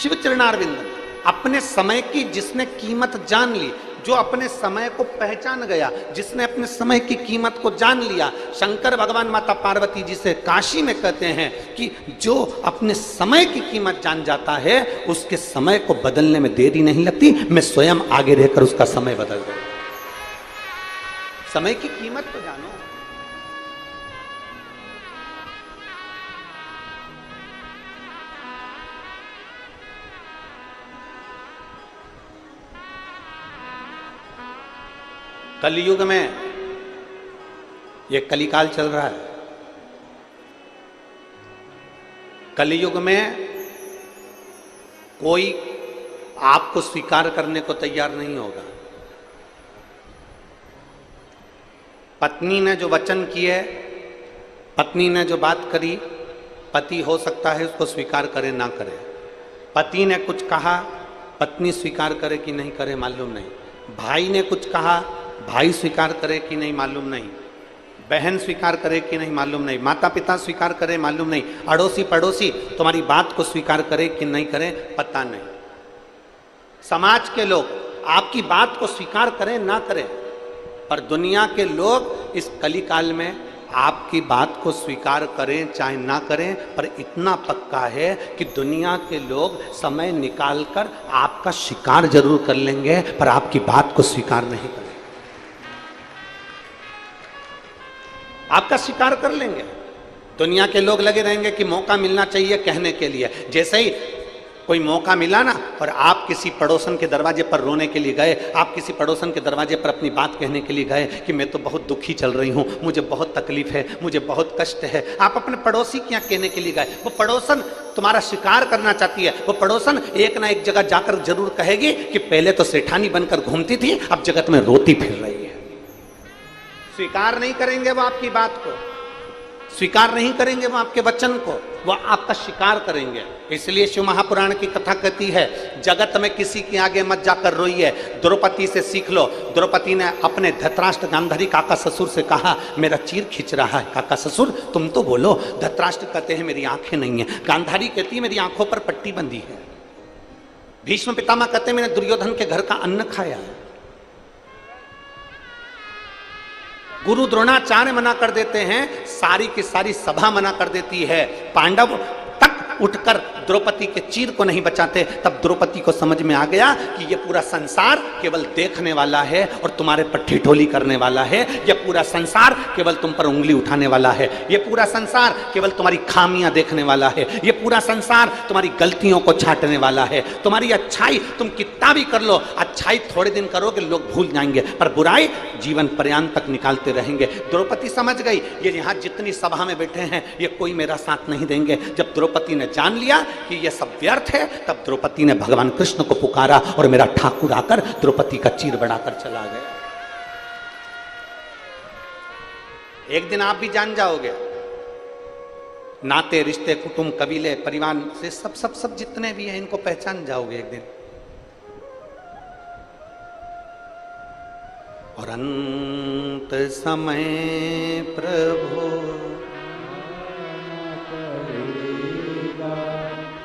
शिव चरणारविंद। अपने समय की जिसने कीमत जान ली, जो अपने समय को पहचान गया, जिसने अपने समय की कीमत को जान लिया। शंकर भगवान माता पार्वती जी से काशी में कहते हैं कि जो अपने समय की कीमत जान जाता है उसके समय को बदलने में देरी नहीं लगती, मैं स्वयं आगे रहकर उसका समय बदल दूं। समय की कीमत तो जानो। कलयुग में ये कलिकाल चल रहा है। कलयुग में कोई आपको स्वीकार करने को तैयार नहीं होगा। पत्नी ने जो वचन किए, पत्नी ने जो बात करी, पति हो सकता है उसको स्वीकार करे ना करे। पति ने कुछ कहा, पत्नी स्वीकार करे कि नहीं करे मालूम नहीं। भाई ने कुछ कहा, भाई स्वीकार करे कि नहीं मालूम नहीं। बहन स्वीकार करे कि नहीं मालूम नहीं। माता पिता स्वीकार करे मालूम नहीं। अड़ोसी पड़ोसी तुम्हारी बात को स्वीकार करे कि नहीं करे पता नहीं। समाज के लोग आपकी बात को स्वीकार करें ना करें, पर दुनिया के लोग इस कलिकाल में आपकी बात को स्वीकार करें चाहे ना करें, पर इतना पक्का है कि दुनिया के लोग समय निकालकर आपका शिकार जरूर कर लेंगे, पर आपकी बात को स्वीकार नहीं करेंगे। आपका शिकार कर लेंगे। दुनिया के लोग लगे रहेंगे कि मौका मिलना चाहिए कहने के लिए। जैसे ही कोई मौका मिला ना, और आप किसी पड़ोसन के दरवाजे पर रोने के लिए गए, आप किसी पड़ोसन के दरवाजे पर अपनी बात कहने के लिए गए कि मैं तो बहुत दुखी चल रही हूँ, मुझे बहुत तकलीफ है, मुझे बहुत कष्ट है, आप अपने पड़ोसी के यहाँ कहने के लिए गए। वो पड़ोसन तुम्हारा शिकार करना चाहती है। वो पड़ोसन एक ना एक जगह जाकर जरूर कहेगी कि पहले तो सेठानी बनकर घूमती थी, अब जगत में रोती फिर रही है। स्वीकार नहीं करेंगे वो आपकी बात को, स्वीकार नहीं करेंगे वो आपके वचन को, वो आपका शिकार करेंगे। इसलिए शिव महापुराण की कथा कहती है, जगत में किसी के आगे मत जाकर रोइए, द्रौपदी से सीख लो। द्रौपदी ने अपने धृतराष्ट्र गांधारी काका ससुर से कहा मेरा चीर खिंच रहा है। काका ससुर तुम तो बोलो। धृतराष्ट्र कहते हैं मेरी आंखें नहीं है। गांधारी कहती है मेरी आंखों पर पट्टी बंधी है। भीष्म पितामह कहते हैं मैंने दुर्योधन के घर का अन्न खाया है। गुरु द्रोणाचार्य मना कर देते हैं, सारी की सारी सभा मना कर देती है। पांडव तक उठकर द्रौपदी के चीर को नहीं बचाते। तब द्रौपदी को समझ में आ गया कि ये पूरा संसार केवल देखने वाला है और तुम्हारे पर ठिठोली करने वाला है। ये पूरा संसार केवल तुम पर उंगली उठाने वाला है। ये पूरा संसार केवल तुम्हारी खामियां देखने वाला है। ये पूरा संसार तुम्हारी गलतियों को छांटने वाला है। तुम्हारी अच्छाई तुम कितना भी कर लो, अच्छाई थोड़े दिन करोगे लोग भूल जाएंगे, पर बुराई जीवन पर्यंत तक निकालते रहेंगे। द्रौपदी समझ गई ये यहाँ जितनी सभा में बैठे हैं ये कोई मेरा साथ नहीं देंगे। जब द्रौपदी ने जान लिया कि ये सब व्यर्थ है, तब द्रौपदी ने भगवान कृष्ण को पुकारा और मेरा ठाकुर आकर द्रौपदी का चीर बढ़ाकर चला गया। एक दिन आप भी जान जाओगे, नाते रिश्ते कुटुंब कबीले परिवार से सब सब सब जितने भी हैं इनको पहचान जाओगे एक दिन। और अंत समय प्रभु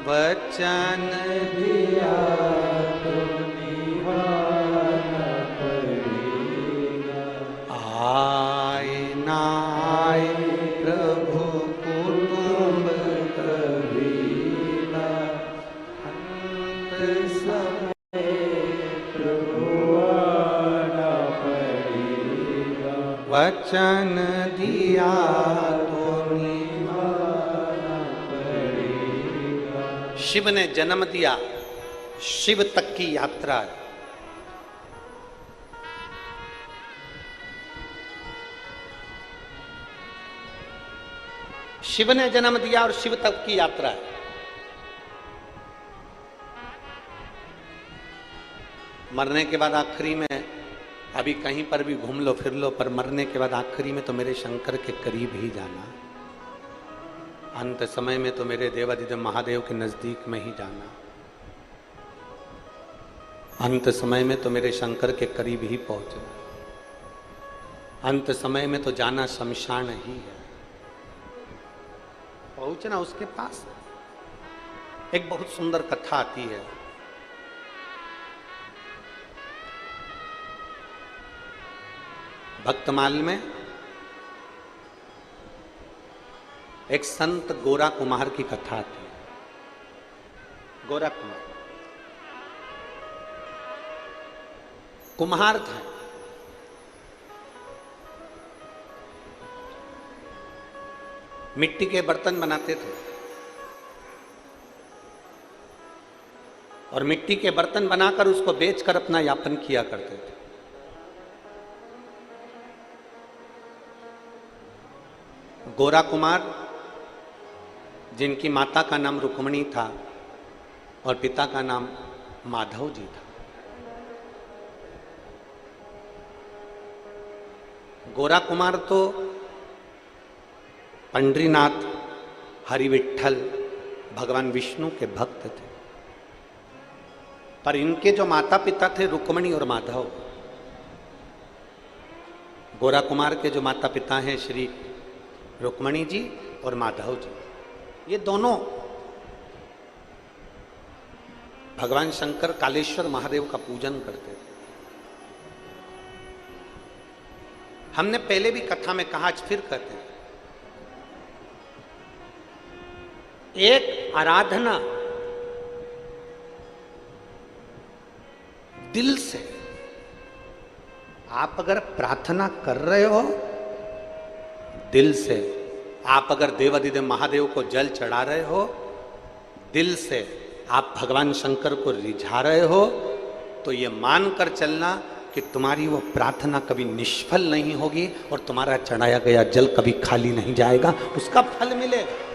वचन दिया तो निभाना पड़ेगा। आए ना आए प्रभु कुटुंब कबीला, अंत समय प्रभु आना पड़ेगा। वचन दिया तो शिव ने जन्म दिया, शिव तक की यात्रा है। शिव ने जन्म दिया और शिव तक की यात्रा है। मरने के बाद आखिरी में अभी कहीं पर भी घूम लो फिर लो, पर मरने के बाद आखिरी में तो मेरे शंकर के करीब ही जाना। अंत समय में तो मेरे देवाधिदेव महादेव के नजदीक में ही जाना। अंत समय में तो मेरे शंकर के करीब ही पहुंचना। अंत समय में तो जाना शमशान ही है, पहुंचना उसके पास। एक बहुत सुंदर कथा आती है। भक्तमाल में एक संत गोरा कुमार की कथा आती है। गोरा कुम्हार था। मिट्टी के बर्तन बनाते थे और मिट्टी के बर्तन बनाकर उसको बेचकर अपना यापन किया करते थे। गोरा कुमार, जिनकी माता का नाम रुक्मणी था और पिता का नाम माधव जी था। गोरा कुमार तो पंडरीनाथ, हरिविठ्ठल, भगवान विष्णु के भक्त थे, पर इनके जो माता पिता थे रुक्मणी और माधव। गोरा कुमार के जो माता पिता हैं श्री रुक्मणी जी और माधव जी, ये दोनों भगवान शंकर कालेश्वर महादेव का पूजन करते थे। हमने पहले भी कथा में कहा, आज फिर कहते हैं, एक आराधना दिल से आप अगर प्रार्थना कर रहे हो, दिल से आप अगर देवाधिदेव महादेव को जल चढ़ा रहे हो, दिल से आप भगवान शंकर को रिझा रहे हो, तो ये मानकर चलना कि तुम्हारी वो प्रार्थना कभी निष्फल नहीं होगी और तुम्हारा चढ़ाया गया जल कभी खाली नहीं जाएगा, उसका फल मिलेगा।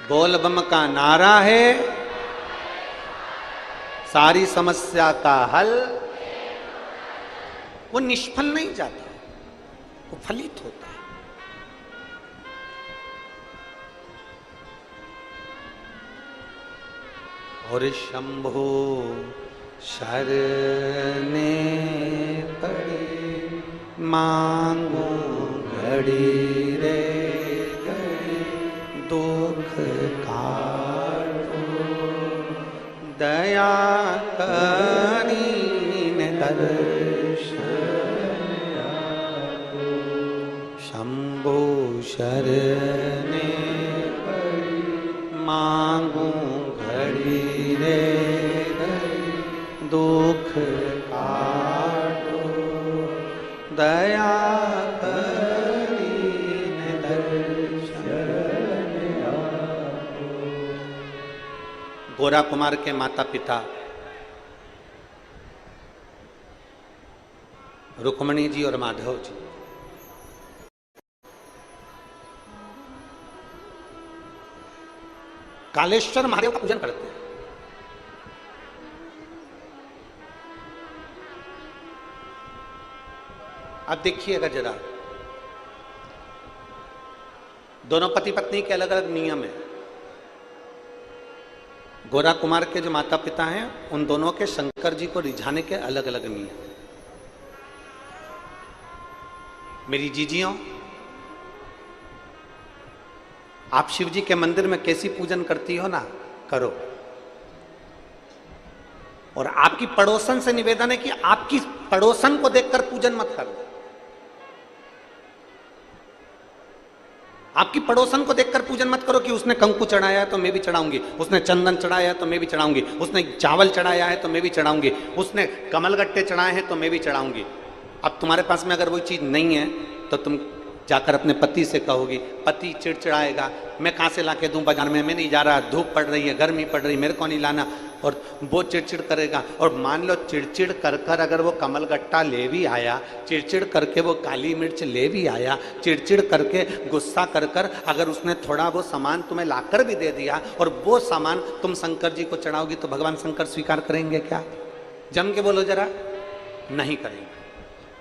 बोल बम का नारा है, सारी समस्या का हल। वो निष्फल नहीं जाता, वो फलित होता है। और शंभो शरणे पड़ी, मांगो घड़ी रे घड़ी, दुख काटो दया करीन दर्शन। शंभो शरणे पड़ी, मांगू घड़ी रे घड़ी, दुख काटो दया करीन दर्शन। गोरा कुमार के माता पिता रुक्मणी जी और माधव जी, कालेश्वर महादेव का पूजन करते हैं। अब देखिएगा जरा, दोनों पति पत्नी के अलग अलग नियम है। गोरा कुमार के जो माता पिता हैं, उन दोनों के शंकर जी को रिझाने के अलग अलग नियम। मेरी जीजियों, आप शिव जी के मंदिर में कैसी पूजन करती हो ना, करो। और आपकी पड़ोसन से निवेदन है कि आपकी पड़ोसन को देखकर पूजन मत करो। आपकी पड़ोसन को देखकर पूजन मत करो कि उसने कंकु चढ़ाया है तो मैं भी चढ़ाऊंगी, उसने चंदन चढ़ाया है तो मैं भी चढ़ाऊंगी, उसने चावल चढ़ाया है तो मैं भी चढ़ाऊंगी, उसने कमलगट्टे चढ़ाए हैं तो मैं भी चढ़ाऊंगी। अब तुम्हारे पास में अगर वो चीज नहीं है तो तुम जाकर अपने पति से कहोगी, पति चिड़चिड़ाएगा, मैं कहाँ से लाके दूं बाजार में, मैं नहीं जा रहा, धूप पड़ रही है, गर्मी पड़ रही, मेरे को नहीं लाना, और वो चिड़चिड़ करेगा। और मान लो चिड़चिड़ कर कर अगर वो कमलगट्टा ले भी आया, चिड़चिड़ करके वो काली मिर्च ले भी आया, चिड़चिड़ करके गुस्सा कर कर अगर उसने थोड़ा वो सामान तुम्हें लाकर भी दे दिया और वो सामान तुम शंकर जी को चढ़ाओगी, तो भगवान शंकर स्वीकार करेंगे क्या? जम के बोलो जरा, नहीं करेंगे।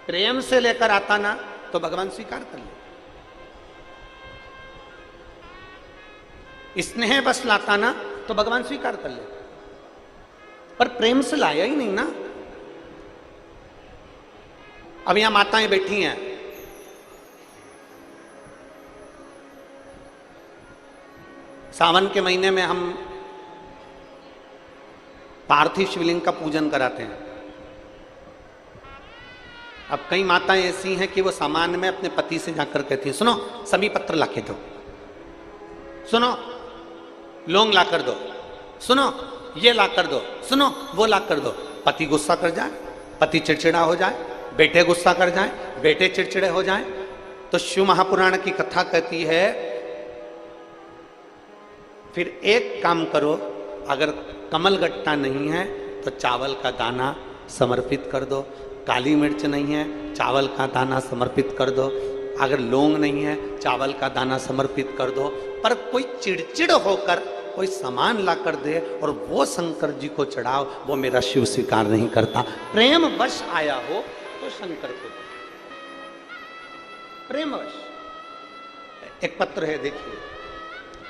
प्रेम से लेकर आता ना तो भगवान स्वीकार कर ले, स्नेह बस लाता ना तो भगवान स्वीकार कर ले, पर प्रेम से लाया ही नहीं ना। अब यहां माताएं बैठी हैं, सावन के महीने में हम पार्थिव शिवलिंग का पूजन कराते हैं। अब कई माताएं ऐसी हैं कि वो सामान्य में अपने पति से जाकर कहती हैं, सुनो सभी पत्र ला के दो, सुनो लौंग ला कर दो, सुनो ये ला कर दो, सुनो वो ला कर दो। पति गुस्सा कर जाए, पति चिड़चिड़ा हो जाए, बेटे गुस्सा कर जाए, बेटे चिड़चिड़े हो जाए। तो शिव महापुराण की कथा कहती है फिर एक काम करो, अगर कमल गट्टा नहीं है तो चावल का दाना समर्पित कर दो, काली मिर्च नहीं है चावल का दाना समर्पित कर दो, अगर लौंग नहीं है चावल का दाना समर्पित कर दो। पर कोई चिड़चिड़ होकर कोई सामान ला कर दे और वो शंकर जी को चढ़ाओ, वो मेरा शिव स्वीकार नहीं करता। प्रेम वश आया हो तो शंकर को प्रेम वश। एक पत्र है, देखिए,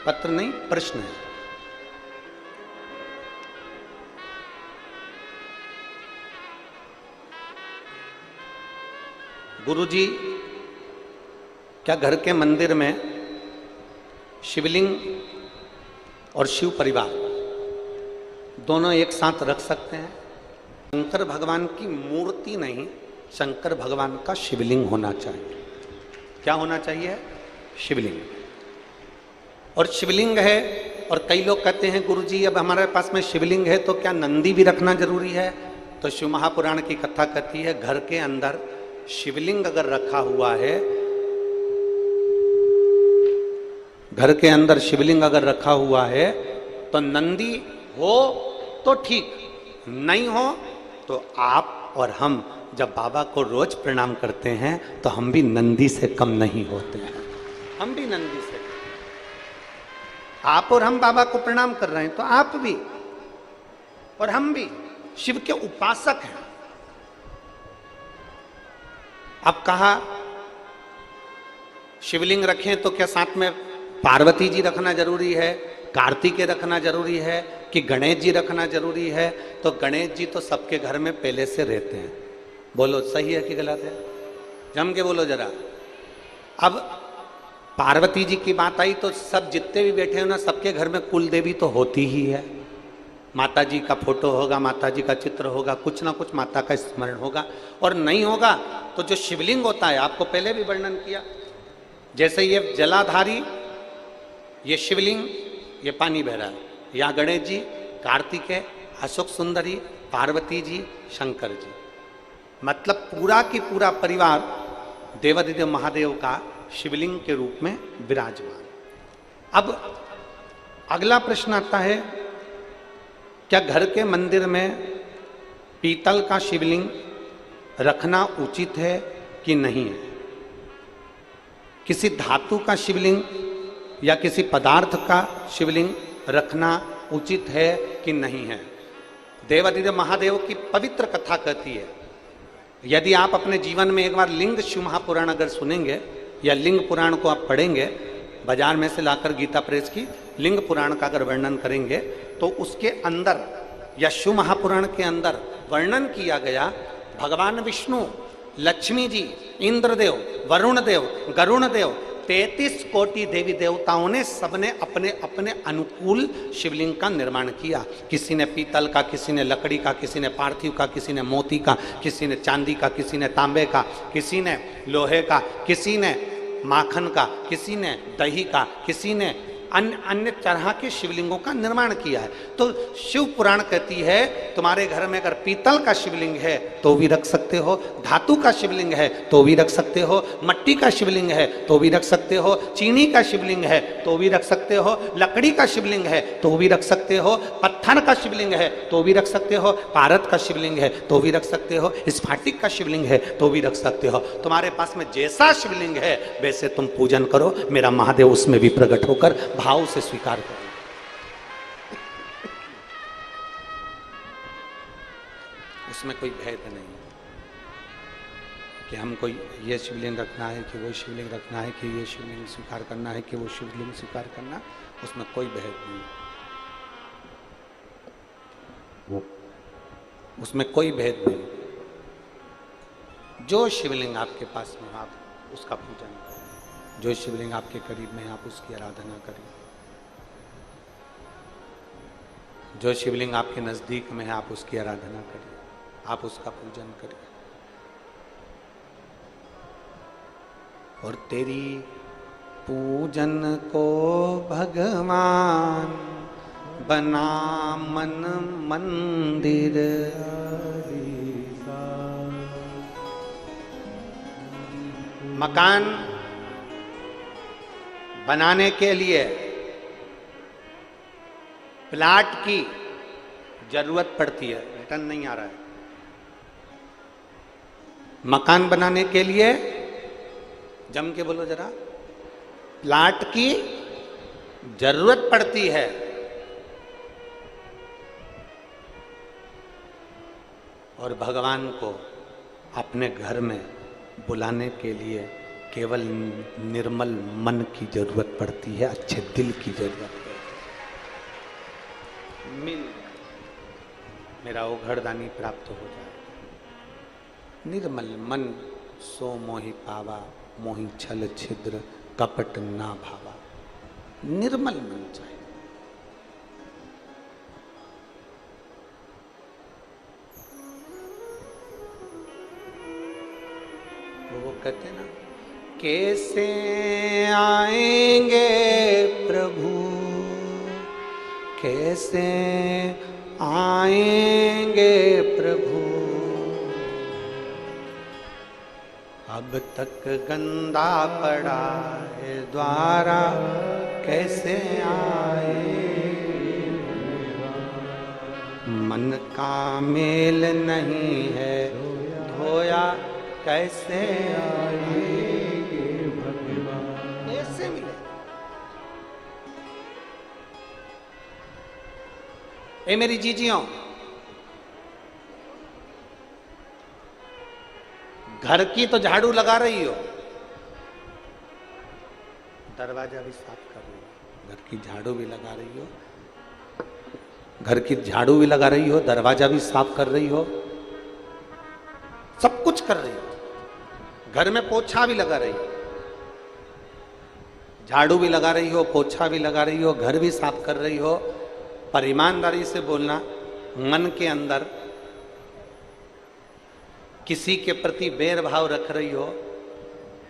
पत्र नहीं प्रश्न है। गुरुजी, क्या घर के मंदिर में शिवलिंग और शिव परिवार दोनों एक साथ रख सकते हैं? शंकर भगवान की मूर्ति नहीं, शंकर भगवान का शिवलिंग होना चाहिए। क्या होना चाहिए? शिवलिंग। और शिवलिंग है, और कई लोग कहते हैं गुरुजी अब हमारे पास में शिवलिंग है तो क्या नंदी भी रखना जरूरी है? तो शिव महापुराण की कथा कहती है घर के अंदर शिवलिंग अगर रखा हुआ है, घर के अंदर शिवलिंग अगर रखा हुआ है तो नंदी हो तो ठीक, नहीं हो तो आप और हम जब बाबा को रोज प्रणाम करते हैं तो हम भी नंदी से कम नहीं होते हैं। हम भी नंदी से, आप और हम बाबा को प्रणाम कर रहे हैं तो आप भी और हम भी शिव के उपासक हैं। अब कहा शिवलिंग रखें तो क्या साथ में पार्वती जी रखना जरूरी है, कार्तिकेय रखना जरूरी है कि गणेश जी रखना जरूरी है? तो गणेश जी तो सबके घर में पहले से रहते हैं। बोलो सही है कि गलत है? जम के बोलो जरा। अब पार्वती जी की बात आई तो सब जितने भी बैठे हो ना, सबके घर में कुल देवी तो होती ही है। माता जी का फोटो होगा, माता जी का चित्र होगा, कुछ ना कुछ माता का स्मरण होगा। और नहीं होगा तो जो शिवलिंग होता है, आपको पहले भी वर्णन किया, जैसे ये जलाधारी, ये शिवलिंग, ये पानी बह रहा है, यहाँ गणेश जी, कार्तिकेय, अशोक सुंदरी, पार्वती जी, शंकर जी, मतलब पूरा की पूरा परिवार देवादिदेव महादेव का शिवलिंग के रूप में विराजमान। अब अगला प्रश्न आता है, क्या घर के मंदिर में पीतल का शिवलिंग रखना उचित है कि नहीं है? किसी धातु का शिवलिंग या किसी पदार्थ का शिवलिंग रखना उचित है कि नहीं है? देवादिदेव महादेव की पवित्र कथा कहती है, यदि आप अपने जीवन में एक बार लिंग शिव महापुराण अगर सुनेंगे या लिंग पुराण को आप पढ़ेंगे, बाजार में से लाकर गीता प्रेस की लिंग पुराण का अगर वर्णन करेंगे तो उसके अंदर या शिव महापुराण के अंदर वर्णन किया गया भगवान विष्णु, लक्ष्मी जी, इंद्रदेव, वरुण देव, गरुण देव, 33 कोटि देवी देवताओं ने सबने अपने अपने अनुकूल शिवलिंग का निर्माण किया। किसी ने पीतल का, किसी ने लकड़ी का, किसी ने पार्थिव का, किसी ने मोती का, किसी ने चांदी का, किसी ने तांबे का, किसी ने लोहे का, किसी ने माखन का, किसी ने दही का, किसी ने अन्य अन्य तरह के शिवलिंगों का निर्माण किया है। तो शिव पुराण कहती है तुम्हारे घर में अगर पीतल का शिवलिंग है तो भी रख सकते हो, धातु का शिवलिंग है तो भी रख सकते हो, मट्टी का शिवलिंग है तो भी रख सकते हो, चीनी का शिवलिंग है तो भी रख सकते हो, लकड़ी का शिवलिंग है तो भी रख सकते हो, पत्थर का शिवलिंग है तो भी रख सकते हो, पारद का शिवलिंग है तो भी रख सकते हो, स्फाटिक का शिवलिंग है तो भी रख सकते हो। तुम्हारे पास में जैसा शिवलिंग है वैसे तुम पूजन करो, मेरा महादेव उसमें भी प्रकट होकर भाव से स्वीकार करो। उसमें कोई भेद नहीं कि हमको ये शिवलिंग रखना है कि वो शिवलिंग रखना है कि ये शिवलिंग स्वीकार करना है कि वो शिवलिंग स्वीकार करना, उसमें कोई भेद नहीं, उसमें कोई भेद नहीं। जो शिवलिंग आपके पास में आप उसका पूजन करें, जो शिवलिंग आपके करीब में आप उसकी आराधना करें। जो शिवलिंग आपके नजदीक में है आप उसकी आराधना करिए, आप उसका पूजन करिए। और तेरी पूजन को भगवान बना मन मंदिर, मकान बनाने के लिए प्लाट की जरूरत पड़ती है। रिटर्न नहीं आ रहा है। मकान बनाने के लिए, जम के बोलो जरा, प्लाट की जरूरत पड़ती है। और भगवान को अपने घर में बुलाने के लिए केवल निर्मल मन की जरूरत पड़ती है, अच्छे दिल की जरूरत है। मिल मेरा वो घरदानी प्राप्त हो जाए। निर्मल मन सो मोहि पावा, मोहि छल छिद्र कपट ना भावा। निर्मल मन चाहिए। वो कहते ना, कैसे आएंगे प्रभु, कैसे आएंगे प्रभु, अब तक गंदा पड़ा है द्वारा, कैसे आए। मन का मेल नहीं है धोया, कैसे आएंगे भगवान। कैसे मिले? ए मेरी जीजियों, घर की तो झाड़ू लगा रही हो, दरवाजा भी साफ कर रही हो। घर की झाड़ू भी लगा रही हो, घर की झाड़ू भी लगा रही हो, दरवाजा भी साफ कर रही हो, सब कुछ कर रही हो। घर में पोछा भी लगा रही हो, झाड़ू भी लगा रही हो, पोछा भी लगा रही हो, घर भी साफ कर रही हो। पर ईमानदारी से बोलना, मन के अंदर किसी के प्रति बैर भाव रख रही हो।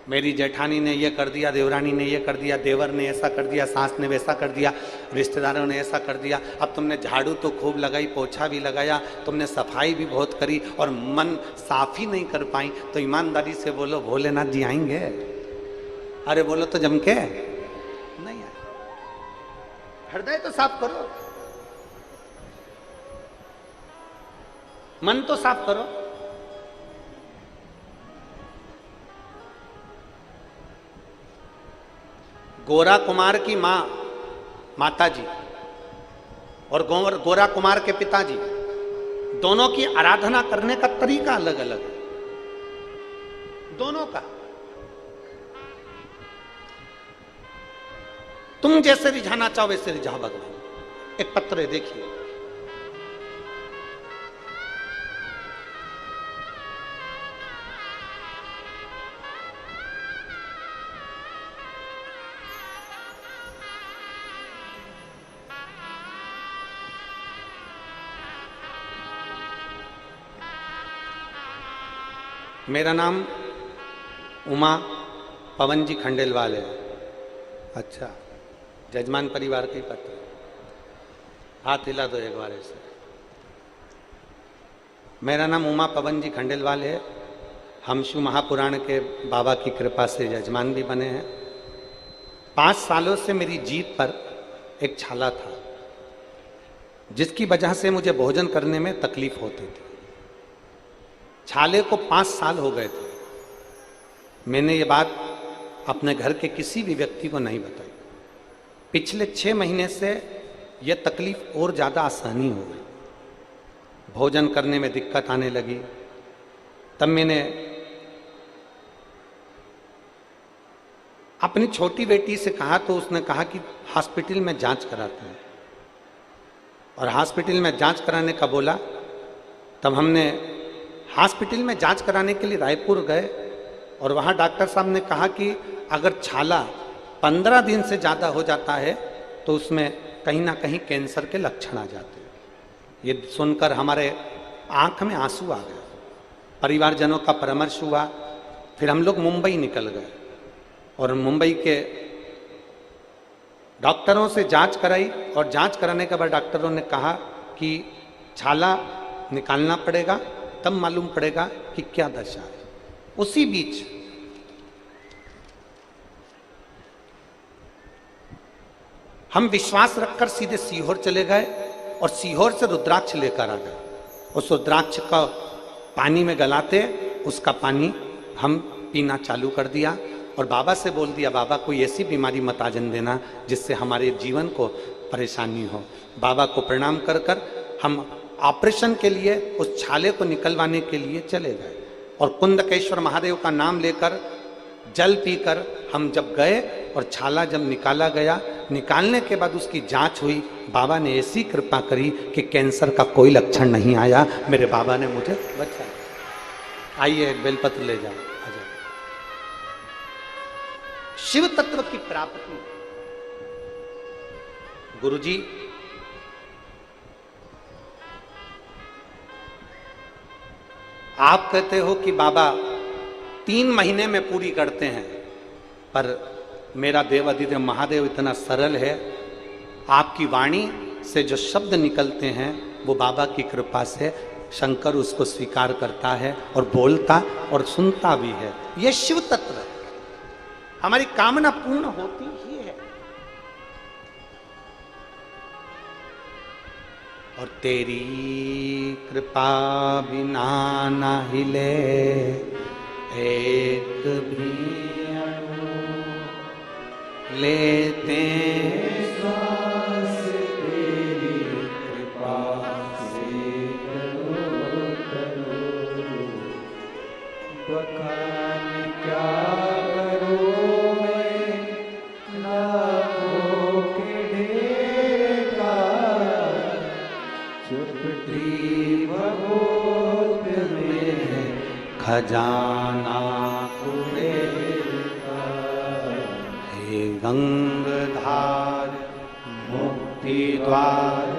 मेरी जेठानी ने ये कर दिया, देवरानी ने ये कर दिया, देवर ने ऐसा कर दिया, सास ने वैसा कर दिया, रिश्तेदारों ने ऐसा कर दिया। अब तुमने झाड़ू तो खूब लगाई, पोछा भी लगाया, तुमने सफाई भी बहुत करी और मन साफ ही नहीं कर पाई, तो ईमानदारी से बोलो भोलेनाथ जी आएंगे? अरे बोलो तो जम के नहीं आए। हृदय तो साफ करो, मन तो साफ करो। गोरा कुमार की मां, माता जी, और गोरा कुमार के पिताजी, दोनों की आराधना करने का तरीका अलग अलग है, दोनों का। तुम जैसे रिझाना चाहो वैसे रिझाओ भगवान। एक पत्र है, देखिए। मेरा नाम उमा पवन जी खंडेलवाल है। अच्छा, जजमान परिवार का ही पत्र। हाथ हिला दो एक बार ऐसे। मेरा नाम उमा पवन जी खंडेलवाल है। हम शिव महापुराण के बाबा की कृपा से जजमान भी बने हैं। 5 सालों से मेरी जीभ पर एक छाला था, जिसकी वजह से मुझे भोजन करने में तकलीफ होती थी। छाले को 5 साल हो गए थे। मैंने ये बात अपने घर के किसी भी व्यक्ति को नहीं बताई। पिछले 6 महीने से यह तकलीफ और ज़्यादा आसानी हो गई, भोजन करने में दिक्कत आने लगी। तब मैंने अपनी छोटी बेटी से कहा, तो उसने कहा कि हॉस्पिटल में जांच कराते हैं, और हॉस्पिटल में जांच कराने का बोला। तब हमने हॉस्पिटल में जांच कराने के लिए रायपुर गए, और वहाँ डॉक्टर साहब ने कहा कि अगर छाला 15 दिन से ज़्यादा हो जाता है तो उसमें कहीं ना कहीं कैंसर के लक्षण आ जाते हैं। ये सुनकर हमारे आंख में आंसू आ गए। परिवारजनों का परामर्श हुआ, फिर हम लोग मुंबई निकल गए और मुंबई के डॉक्टरों से जांच कराई और जांच कराने के बाद डॉक्टरों ने कहा कि छाला निकालना पड़ेगा, तब मालूम पड़ेगा कि क्या दशा है। उसी बीच हम विश्वास रखकर सीधे सीहोर चले गए और सीहोर से रुद्राक्ष लेकर आ गए। उस रुद्राक्ष का पानी में गलाते उसका पानी हम पीना चालू कर दिया और बाबा से बोल दिया, बाबा कोई ऐसी बीमारी मत आजन देना जिससे हमारे जीवन को परेशानी हो। बाबा को प्रणाम कर कर हम ऑपरेशन के लिए उस छाले को निकलवाने के लिए चले गए और कुंदकेश्वर महादेव का नाम लेकर जल पीकर हम जब गए और छाला जब निकाला गया, निकालने के बाद उसकी जांच हुई, बाबा ने ऐसी कृपा करी कि कैंसर का कोई लक्षण नहीं आया। मेरे बाबा ने मुझे बचाया। आइए एक बेलपत्र ले जाओ। शिव तत्व की प्राप्ति। गुरुजी आप कहते हो कि बाबा 3 महीने में पूरी करते हैं, पर मेरा देवाधिदेव महादेव इतना सरल है, आपकी वाणी से जो शब्द निकलते हैं वो बाबा की कृपा से शंकर उसको स्वीकार करता है और बोलता और सुनता भी है। ये शिव तत्व है। हमारी कामना पूर्ण होती ही है। और तेरी कृपा बिना ना हिले एक भी अणु, लेते श्वास तेरी कृपा से करो करो, बखान क्या करो मैं लाखों के ढेर का, चुपटी भगोत में खजाना कुबेर का, हे गंगधार मुक्ति द्वार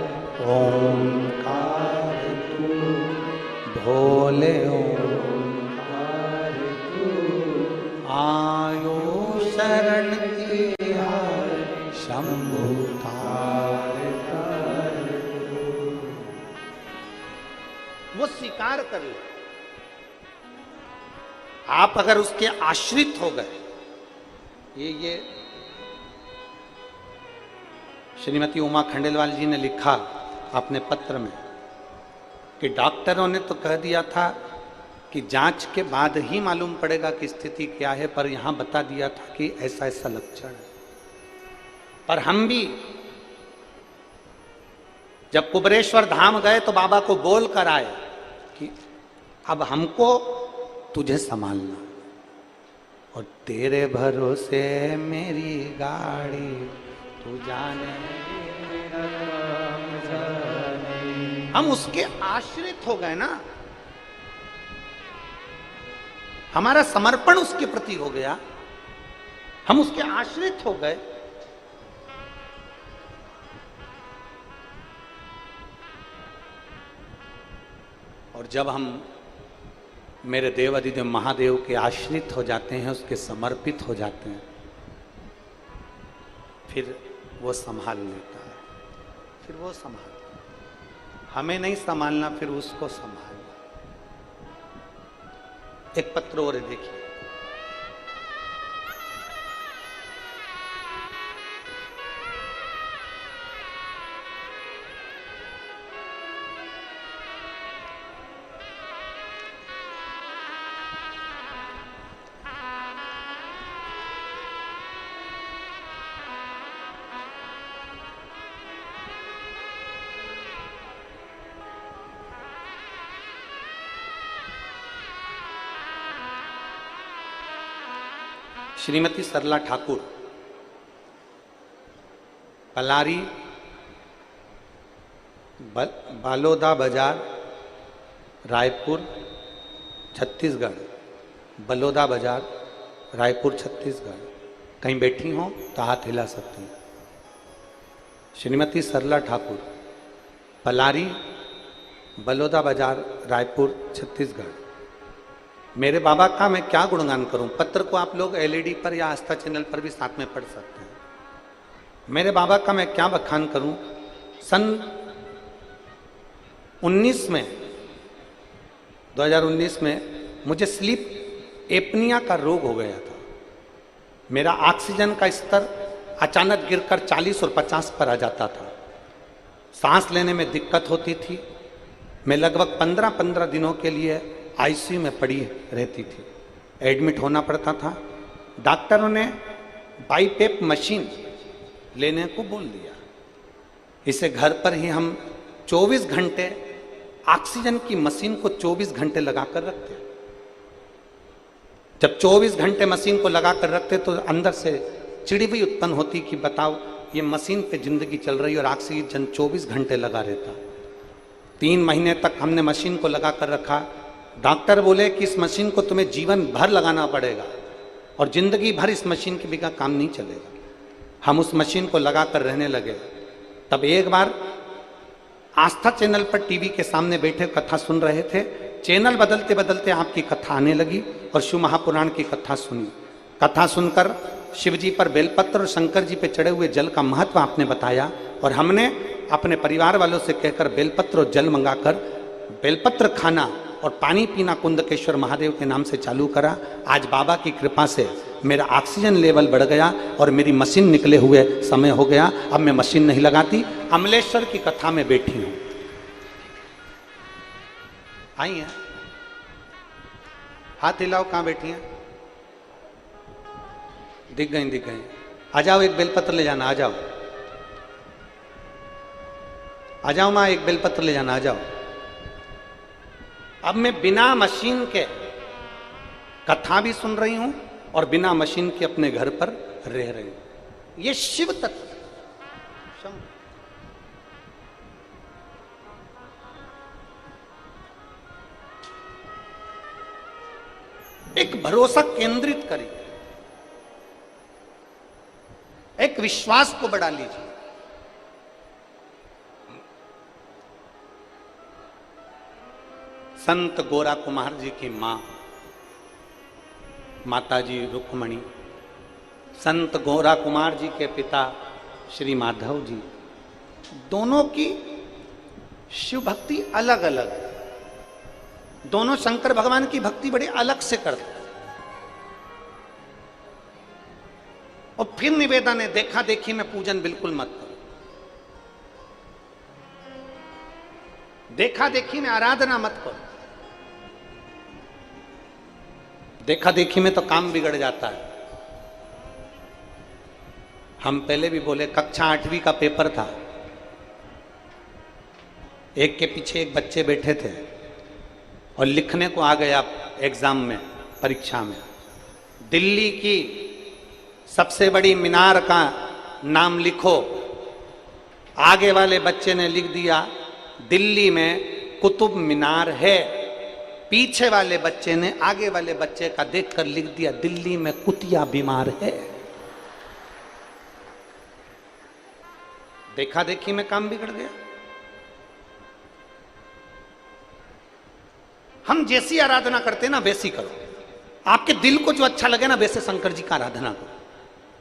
ओंकार तू, भोले ओंकार तू, आयो शरण की हार शंभु तार तार तू। वो स्वीकार कर ले। आप अगर उसके आश्रित हो गए, ये श्रीमती उमा खंडेलवाल जी ने लिखा अपने पत्र में कि डॉक्टरों ने तो कह दिया था कि जांच के बाद ही मालूम पड़ेगा कि स्थिति क्या है, पर यहां बता दिया था कि ऐसा ऐसा लक्षण है। पर हम भी जब कुबरेश्वर धाम गए तो बाबा को बोल कर आए कि अब हमको तुझे संभालना, और तेरे भरोसे मेरी गाड़ी, तू जाने मेरा काम जाने। हम उसके आश्रित हो गए ना, हमारा समर्पण उसके प्रति हो गया, हम उसके आश्रित हो गए। और जब हम मेरे देवाधिदेव महादेव के आश्रित हो जाते हैं, उसके समर्पित हो जाते हैं, फिर वो संभाल लेता है। फिर वो संभालता है। हमें नहीं संभालना, फिर उसको संभालना। एक पत्र और देखिए। श्रीमती सरला ठाकुर, पलारी, बालोदा बाजार, रायपुर, छत्तीसगढ़। बलोदा बाजार, रायपुर, छत्तीसगढ़। कहीं बैठी हो तो हाथ हिला सकती हैं। श्रीमती सरला ठाकुर, पलारी, बलौदा बाजार, रायपुर, छत्तीसगढ़। मेरे बाबा का मैं क्या गुणगान करूं। पत्र को आप लोग एलईडी पर या आस्था चैनल पर भी साथ में पढ़ सकते हैं। मेरे बाबा का मैं क्या बखान करूं। सन 2019 में मुझे स्लीप एपनिया का रोग हो गया था। मेरा ऑक्सीजन का स्तर अचानक गिरकर 40 और 50 पर आ जाता था। सांस लेने में दिक्कत होती थी। मैं लगभग 15 दिनों के लिए आईसीयू में पड़ी रहती थी। एडमिट होना पड़ता था। डॉक्टरों ने बाईपेप मशीन लेने को बोल दिया। इसे घर पर ही हम 24 घंटे ऑक्सीजन की मशीन को 24 घंटे लगाकर रखते। जब 24 घंटे मशीन को लगाकर रखते तो अंदर से चिड़ियाँ उत्पन्न होती कि बताओ ये मशीन पे जिंदगी चल रही और ऑक्सीजन 24 घंटे लगा रहता। 3 महीने तक हमने मशीन को लगा कर रखा। डॉक्टर बोले कि इस मशीन को तुम्हें जीवन भर लगाना पड़ेगा और जिंदगी भर इस मशीन के बिना काम नहीं चलेगा। हम उस मशीन को लगा कर रहने लगे। तब एक बार आस्था चैनल पर टीवी के सामने बैठे कथा सुन रहे थे। चैनल बदलते बदलते आपकी कथा आने लगी और शिव महापुराण की कथा सुनी। कथा सुनकर शिव जी पर बेलपत्र और शंकर जी पे चढ़े हुए जल का महत्व आपने बताया और हमने अपने परिवार वालों से कहकर बेलपत्र और जल मंगाकर बेलपत्र खाना और पानी पीना कुंदकेश्वर महादेव के नाम से चालू करा। आज बाबा की कृपा से मेरा ऑक्सीजन लेवल बढ़ गया और मेरी मशीन निकले हुए समय हो गया। अब मैं मशीन नहीं लगाती, अमलेश्वर की कथा में बैठी हूं। आई हैं, हाथ हिलाओ, कहां बैठी हैं? दिख गई। आ जाओ, एक बेलपत्र ले जाना। आ जाओ माँ, एक बेलपत्र ले जाना। आ जाओ। अब मैं बिना मशीन के कथा भी सुन रही हूं और बिना मशीन के अपने घर पर रह रही हूं। ये शिव तत्व एक भरोसा केंद्रित करिए, एक विश्वास को बढ़ा लीजिए। संत गोरा कुमार जी की मां माताजी रुक्मणी, संत गोरा कुमार जी के पिता श्री माधव जी, दोनों की शिव भक्ति अलग अलग। दोनों शंकर भगवान की भक्ति बड़ी अलग से करते। और फिर निवेदन है, देखा देखी में पूजन बिल्कुल मत करो। देखा देखी में आराधना मत करो। देखा देखी में तो काम बिगड़ जाता है। हम पहले भी बोले, कक्षा 8वीं का पेपर था। एक के पीछे एक बच्चे बैठे थे और लिखने को आ गया एग्जाम में, परीक्षा में, दिल्ली की सबसे बड़ी मीनार का नाम लिखो। आगे वाले बच्चे ने लिख दिया दिल्ली में कुतुब मीनार है। पीछे वाले बच्चे ने आगे वाले बच्चे का देखकर लिख दिया दिल्ली में कुतिया बीमार है। देखा देखी में काम बिगड़ गया। हम जैसी आराधना करते हैं ना वैसी करो। आपके दिल को जो अच्छा लगे ना वैसे शंकर जी का आराधना करो।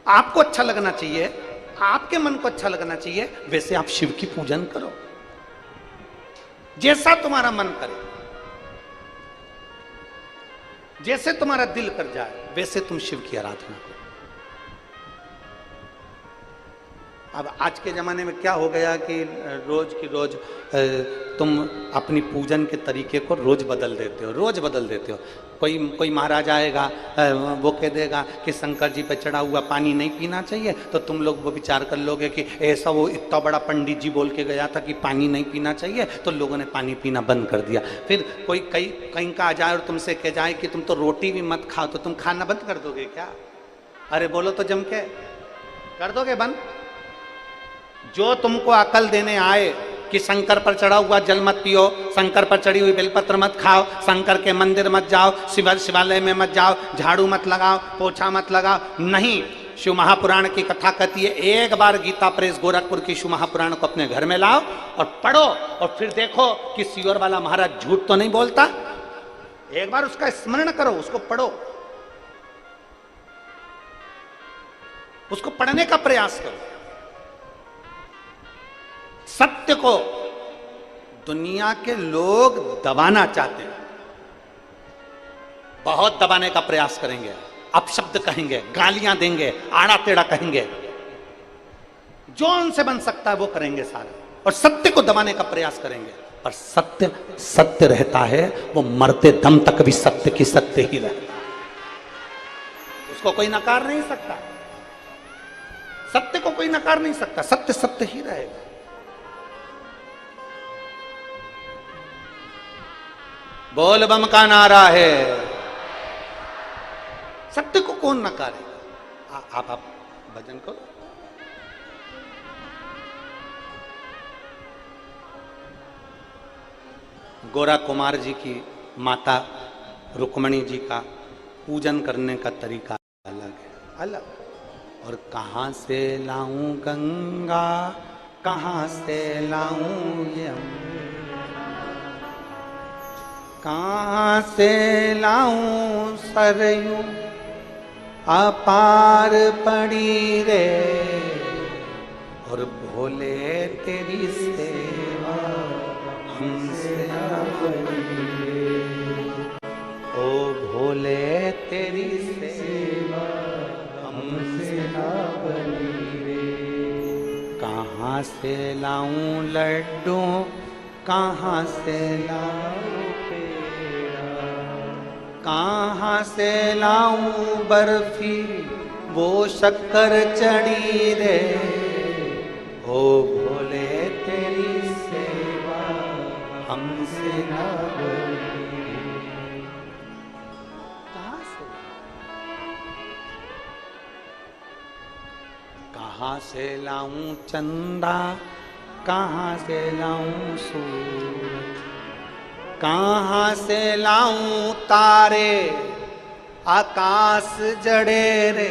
आपको अच्छा लगना चाहिए, आपके मन को अच्छा लगना चाहिए, वैसे आप शिव की पूजन करो। जैसा तुम्हारा मन करे, जैसे तुम्हारा दिल कर जाए वैसे तुम शिव की आराधना करो। अब आज के ज़माने में क्या हो गया कि रोज की रोज तुम अपनी पूजन के तरीके को रोज बदल देते हो। कोई महाराज आएगा, वो कह देगा कि शंकर जी पे चढ़ा हुआ पानी नहीं पीना चाहिए, तो तुम लोग वो विचार कर लोगे कि ऐसा वो इतना बड़ा पंडित जी बोल के गया था कि पानी नहीं पीना चाहिए, तो लोगों ने पानी पीना बंद कर दिया। फिर कोई कहीं का आ जाए और तुमसे कह जाए कि तुम तो रोटी भी मत खाओ, तो तुम खाना बंद कर दोगे क्या? अरे बोलो तो जम के, कर दोगे बंद? जो तुमको अकल देने आए कि शंकर पर चढ़ा हुआ जल मत पियो, शंकर पर चढ़ी हुई बेलपत्र मत खाओ, शंकर के मंदिर मत जाओ, शिवालय में मत जाओ, झाड़ू मत लगाओ, पोछा मत लगाओ, नहीं, शिव महापुराण की कथा कहती है, एक बार गीता प्रेस गोरखपुर की शिव महापुराण को अपने घर में लाओ और पढ़ो और फिर देखो कि सीवर वाला महाराज झूठ तो नहीं बोलता। एक बार उसका स्मरण करो, उसको पढ़ो, उसको पढ़ने का प्रयास करो। सत्य को दुनिया के लोग दबाना चाहते हैं, बहुत दबाने का प्रयास करेंगे, अपशब्द कहेंगे, गालियां देंगे, आड़ा टेढ़ा कहेंगे, जो उनसे बन सकता है वो करेंगे सारा, और सत्य को दबाने का प्रयास करेंगे। पर सत्य सत्य रहता है, वो मरते दम तक भी सत्य की सत्य ही रहता है, उसको कोई नकार नहीं सकता। सत्य को कोई नकार नहीं सकता, सत्य सत्य ही रहेगा। बोल बम का नारा है, सत्य को कौन नकारेगा। आप भजन करो। गोरा कुमार जी की माता रुक्मणी जी का पूजन करने का तरीका अलग है, अलग। और कहां से लाऊं गंगा, कहां से लाऊं यमुना, कहां से लाऊं सरयू अपार पड़ी रे, और भोले तेरी सेवा हमसे ना बनी रे, ओ भोले तेरी सेवा हमसे ना बनी रे। कहाँ से लाऊं लड्डू, कहाँ से लाऊं पेड़ा, कहाँ से लाऊं बर्फी वो शक्कर चढ़ी रे, ओ भोले तेरी सेवा हमसे ना बनी रे। कहाँ से, कहाँ से लाऊं चंदा, कहाँ से लाऊं सूरज, कहाँ से लाऊं तारे आकाश जड़े रे,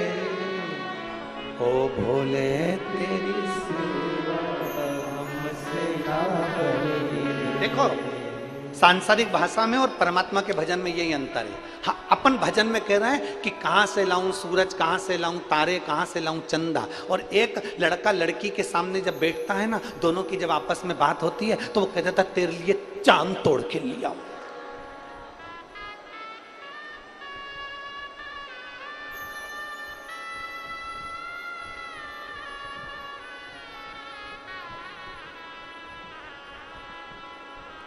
ओ भोले तेरी सेवा हमसे ना बनी रे। देखो, सांसारिक भाषा में और परमात्मा के भजन में यही अंतर है। हाँ, अपन भजन में कह रहे हैं कि कहाँ से लाऊं सूरज, कहाँ से लाऊं तारे, कहाँ से लाऊं चंदा, और एक लड़का लड़की के सामने जब बैठता है ना, दोनों की जब आपस में बात होती है तो वो कह देता तेरे लिए चांद तोड़ के लिया।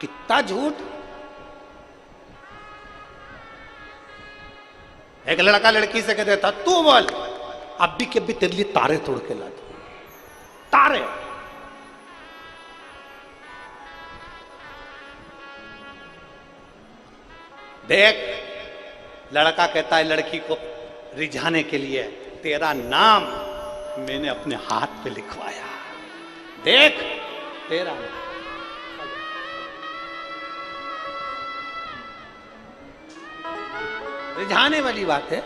कितना झूठ। एक लड़का लड़की से कहते था तू बोल, अब भी के भी तेरे लिए तारे तोड़ के ला दो, तारे। देख, लड़का कहता है लड़की को रिझाने के लिए, तेरा नाम मैंने अपने हाथ पे लिखवाया, देख तेरा नाम। रिझाने वाली बात है।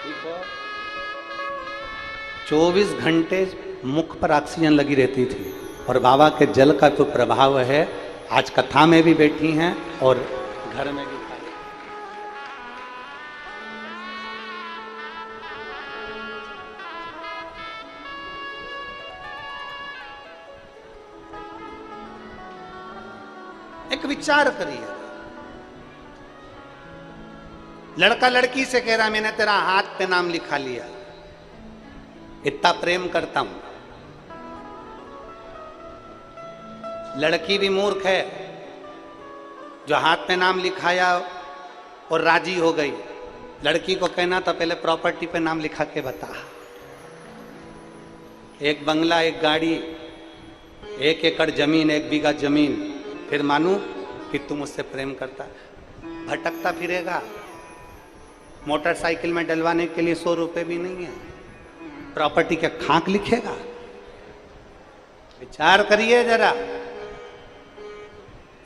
ठीक हो? 24 घंटे मुख पर ऑक्सीजन लगी रहती थी, और बाबा के जल का तो प्रभाव है। आज कथा में भी बैठी हैं और घर में भी खाई। एक विचार करिए, लड़का लड़की से कह रहा मैंने तेरा हाथ पे नाम लिखा लिया, इतना प्रेम करता हूं। लड़की भी मूर्ख है जो हाथ पे नाम लिखाया और राजी हो गई। लड़की को कहना था पहले प्रॉपर्टी पे नाम लिखा के बता, एक बंगला, एक गाड़ी, 1 एकड़ जमीन, 1 बीघा जमीन, फिर मानू कि तुम उससे प्रेम करता। भटकता फिरेगा, मोटरसाइकिल में डलवाने के लिए 100 रुपए भी नहीं है, प्रॉपर्टी का खाक लिखेगा। विचार करिए जरा।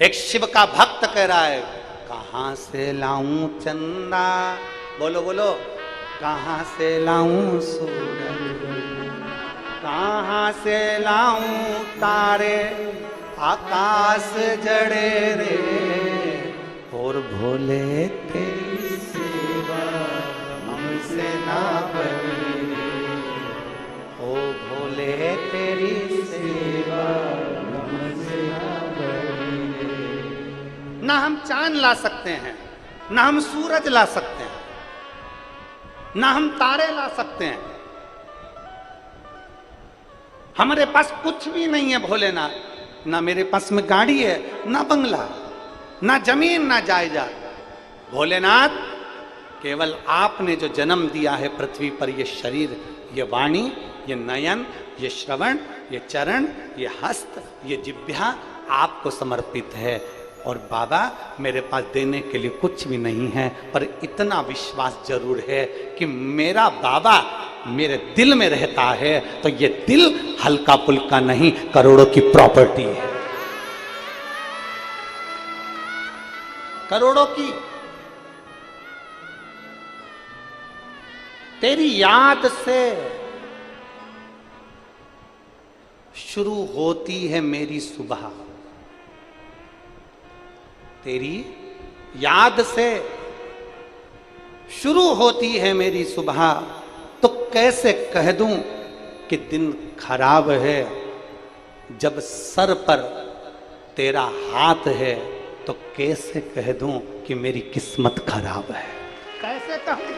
एक शिव का भक्त कह रहा है, कहां से लाऊं चंदा, बोलो बोलो, कहां से लाऊं सूरज, कहां से लाऊं तारे, आकाश जड़े रे, और भोले तेरी सेवा हमसे ना बनी, ओ भोले तेरी सेवा हमसे ना बनी। ना हम चांद ला सकते हैं, ना हम सूरज ला सकते हैं, ना हम तारे ला सकते हैं, हमारे पास कुछ भी नहीं है भोलेनाथ। ना मेरे पास में गाड़ी है, ना बंगला, ना जमीन, ना जायदाद। भोलेनाथ, केवल आपने जो जन्म दिया है पृथ्वी पर, ये शरीर, ये वाणी, ये नयन, ये श्रवण, ये चरण, ये हस्त, ये जिह्वा आपको समर्पित है। और बाबा, मेरे पास देने के लिए कुछ भी नहीं है, पर इतना विश्वास जरूर है कि मेरा बाबा मेरे दिल में रहता है, तो ये दिल हल्का फुल्का नहीं, करोड़ों की प्रॉपर्टी है, करोड़ों की। तेरी याद से शुरू होती है मेरी सुबह, तेरी याद से शुरू होती है मेरी सुबह, तो कैसे कह दूं कि दिन खराब है, जब सर पर तेरा हाथ है, तो कैसे कह दूं कि मेरी किस्मत खराब है। कैसे कहूं?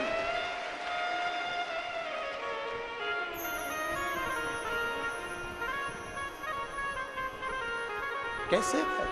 कैसे कहूं?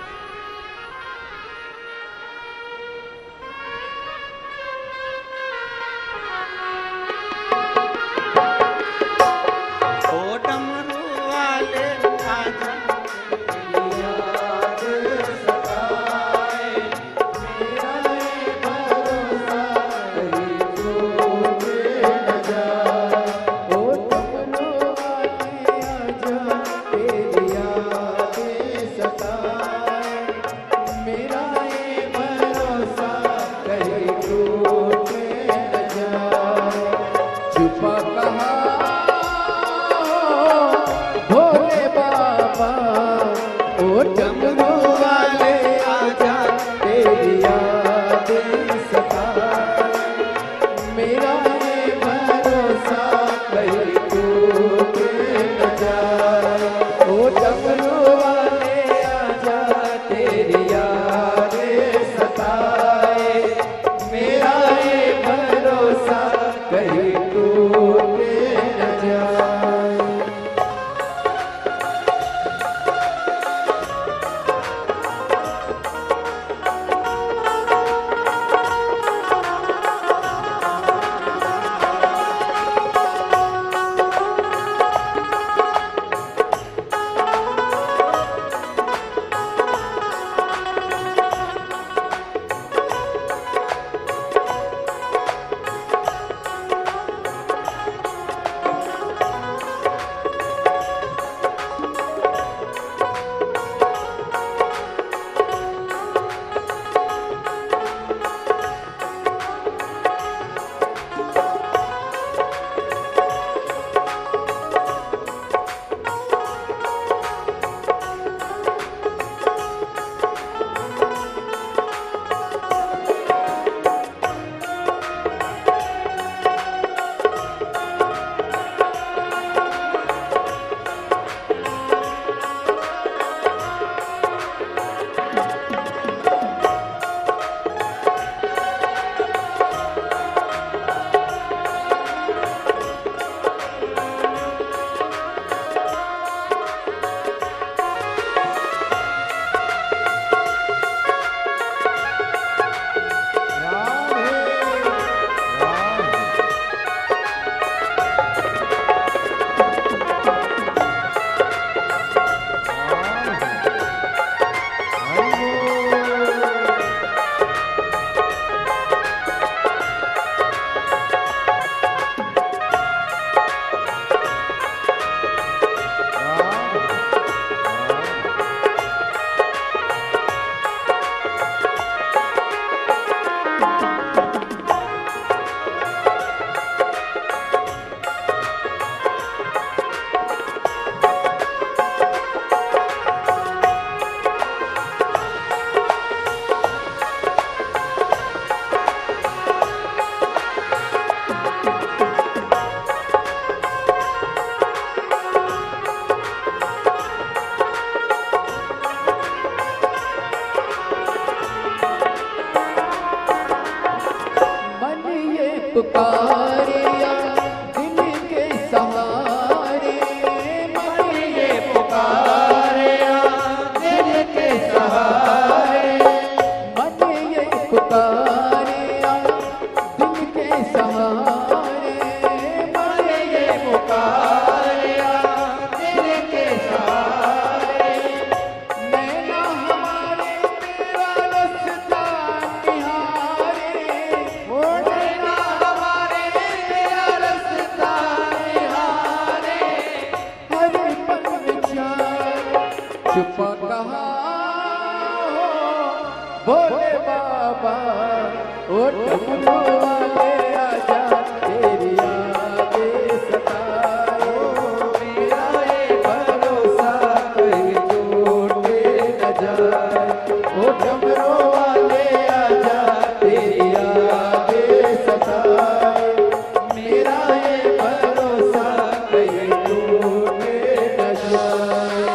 छुपा कहाँ हो भोले बाबा, ओ डमरू वाले आजा तेरी यादें सताए, मेरा ये भरोसा कहीं टूटे न जाए, ओ डमरू वाले आजा तेरी यादें सताए, मेरा ये भरोसा कहीं टूटे न जाए।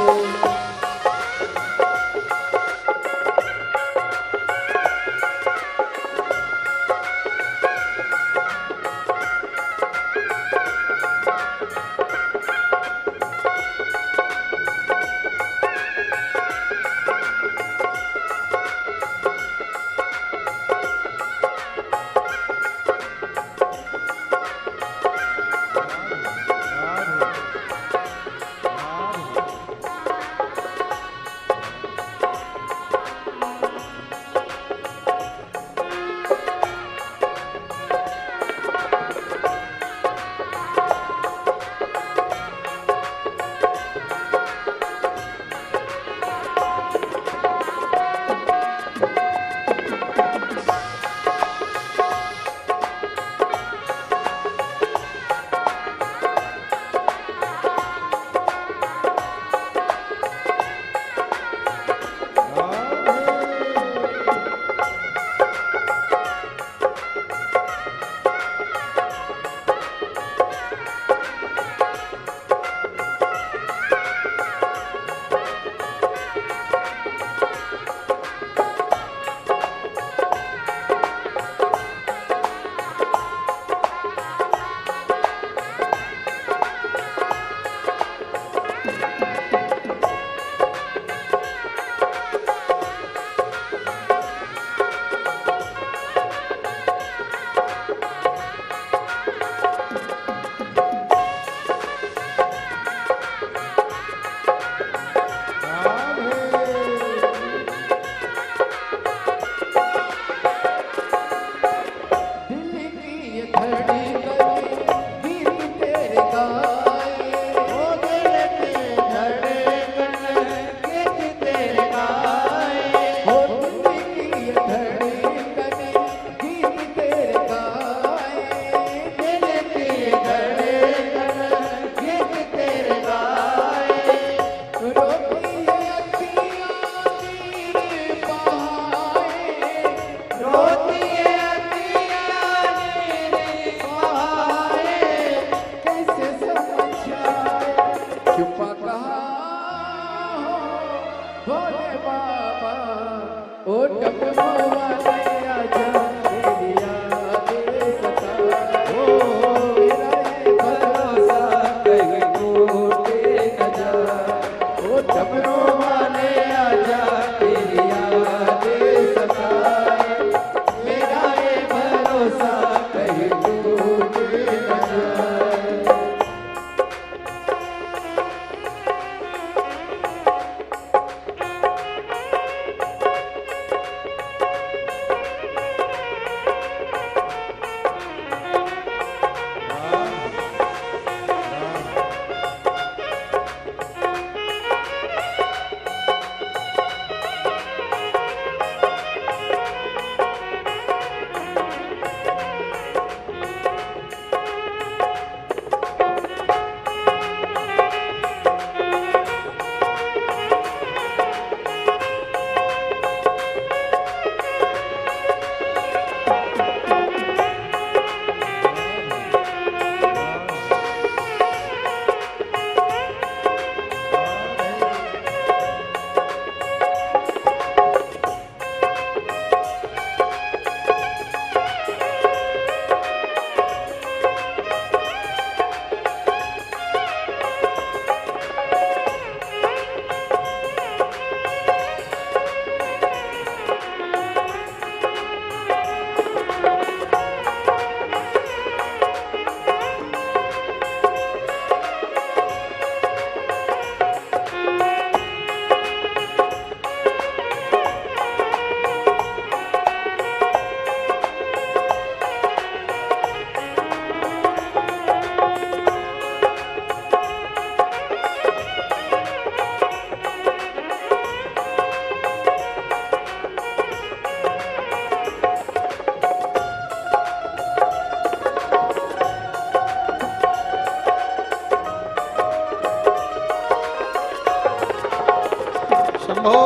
प्रभो।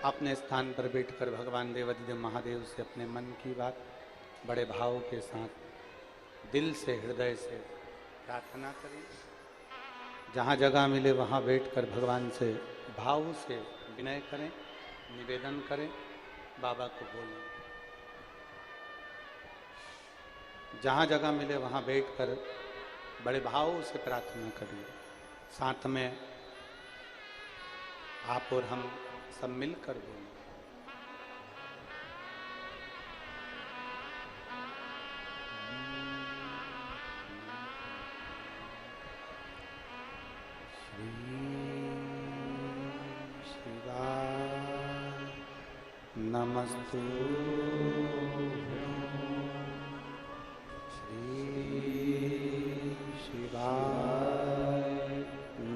अपने स्थान पर बैठकर भगवान देवाधिदेव महादेव से अपने मन की बात बड़े भाव के साथ दिल से हृदय से प्रार्थना करें। जहाँ जगह मिले वहाँ बैठकर भगवान से भाव से विनय करें, निवेदन करें, बाबा को बोलें। जहाँ जगह मिले वहाँ बैठकर बड़े भाव से प्रार्थना करिए। साथ में आप और हम सब मिलकर बोलें। नमस्तु श्री शिवाय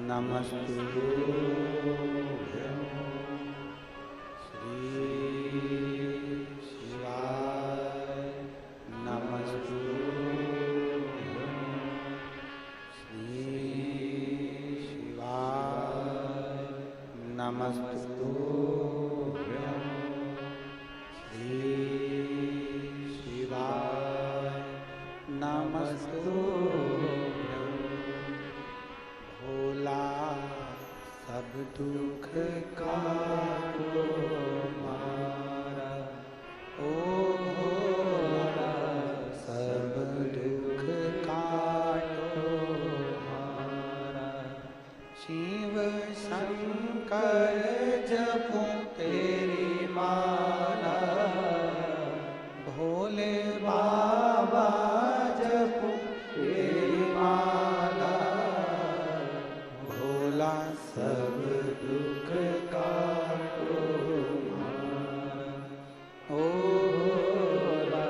नमस्तु श्री शिवाय नमस्तु श्री शिवाय नमस्तु दुख काटो मारा ओ भोला, सब दुख काटो मारा। शिव शंकर जपूं तेरी माला, भोले बाबा जपूं तेरी माला। भोला सब दुख काटो मारा, ओ भोला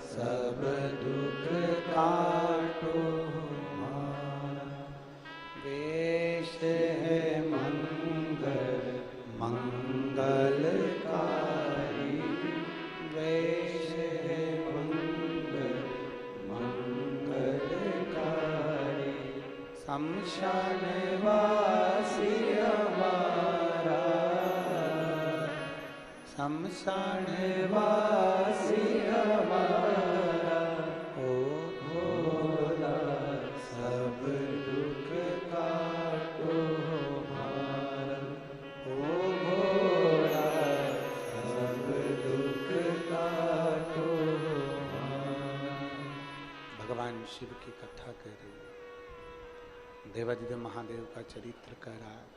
सब दुख काटो मारा। वेश है मंगल मंगलकारी, वेश है मंगल मंगलकारी। शमशान वासी हमारा, शमशान वासी हमारा। ओ भोला सब दुख काटो मारा, ओ भोला सब दुख काटो मारा। भगवान शिव की कथा कर रही है, देवाधिदेव महादेव का चरित्र कह रहा है,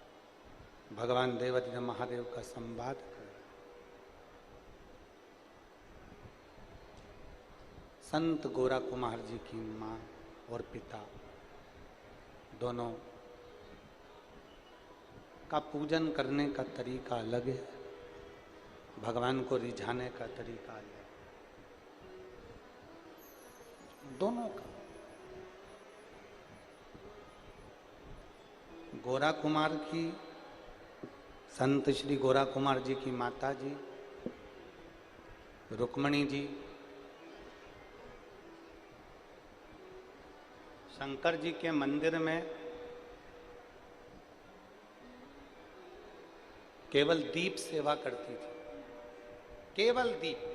भगवान देवाधिदेव महादेव का संवाद कर रहा है। संत गोरा कुमार जी की माँ और पिता दोनों का पूजन करने का तरीका अलग है, भगवान को रिझाने का तरीका अलग है, दोनों का। गोरा कुमार की, संत श्री गोरा कुमार जी की माता जी रुक्मणी जी, शंकर जी के मंदिर में केवल दीप सेवा करती थी, केवल दीप।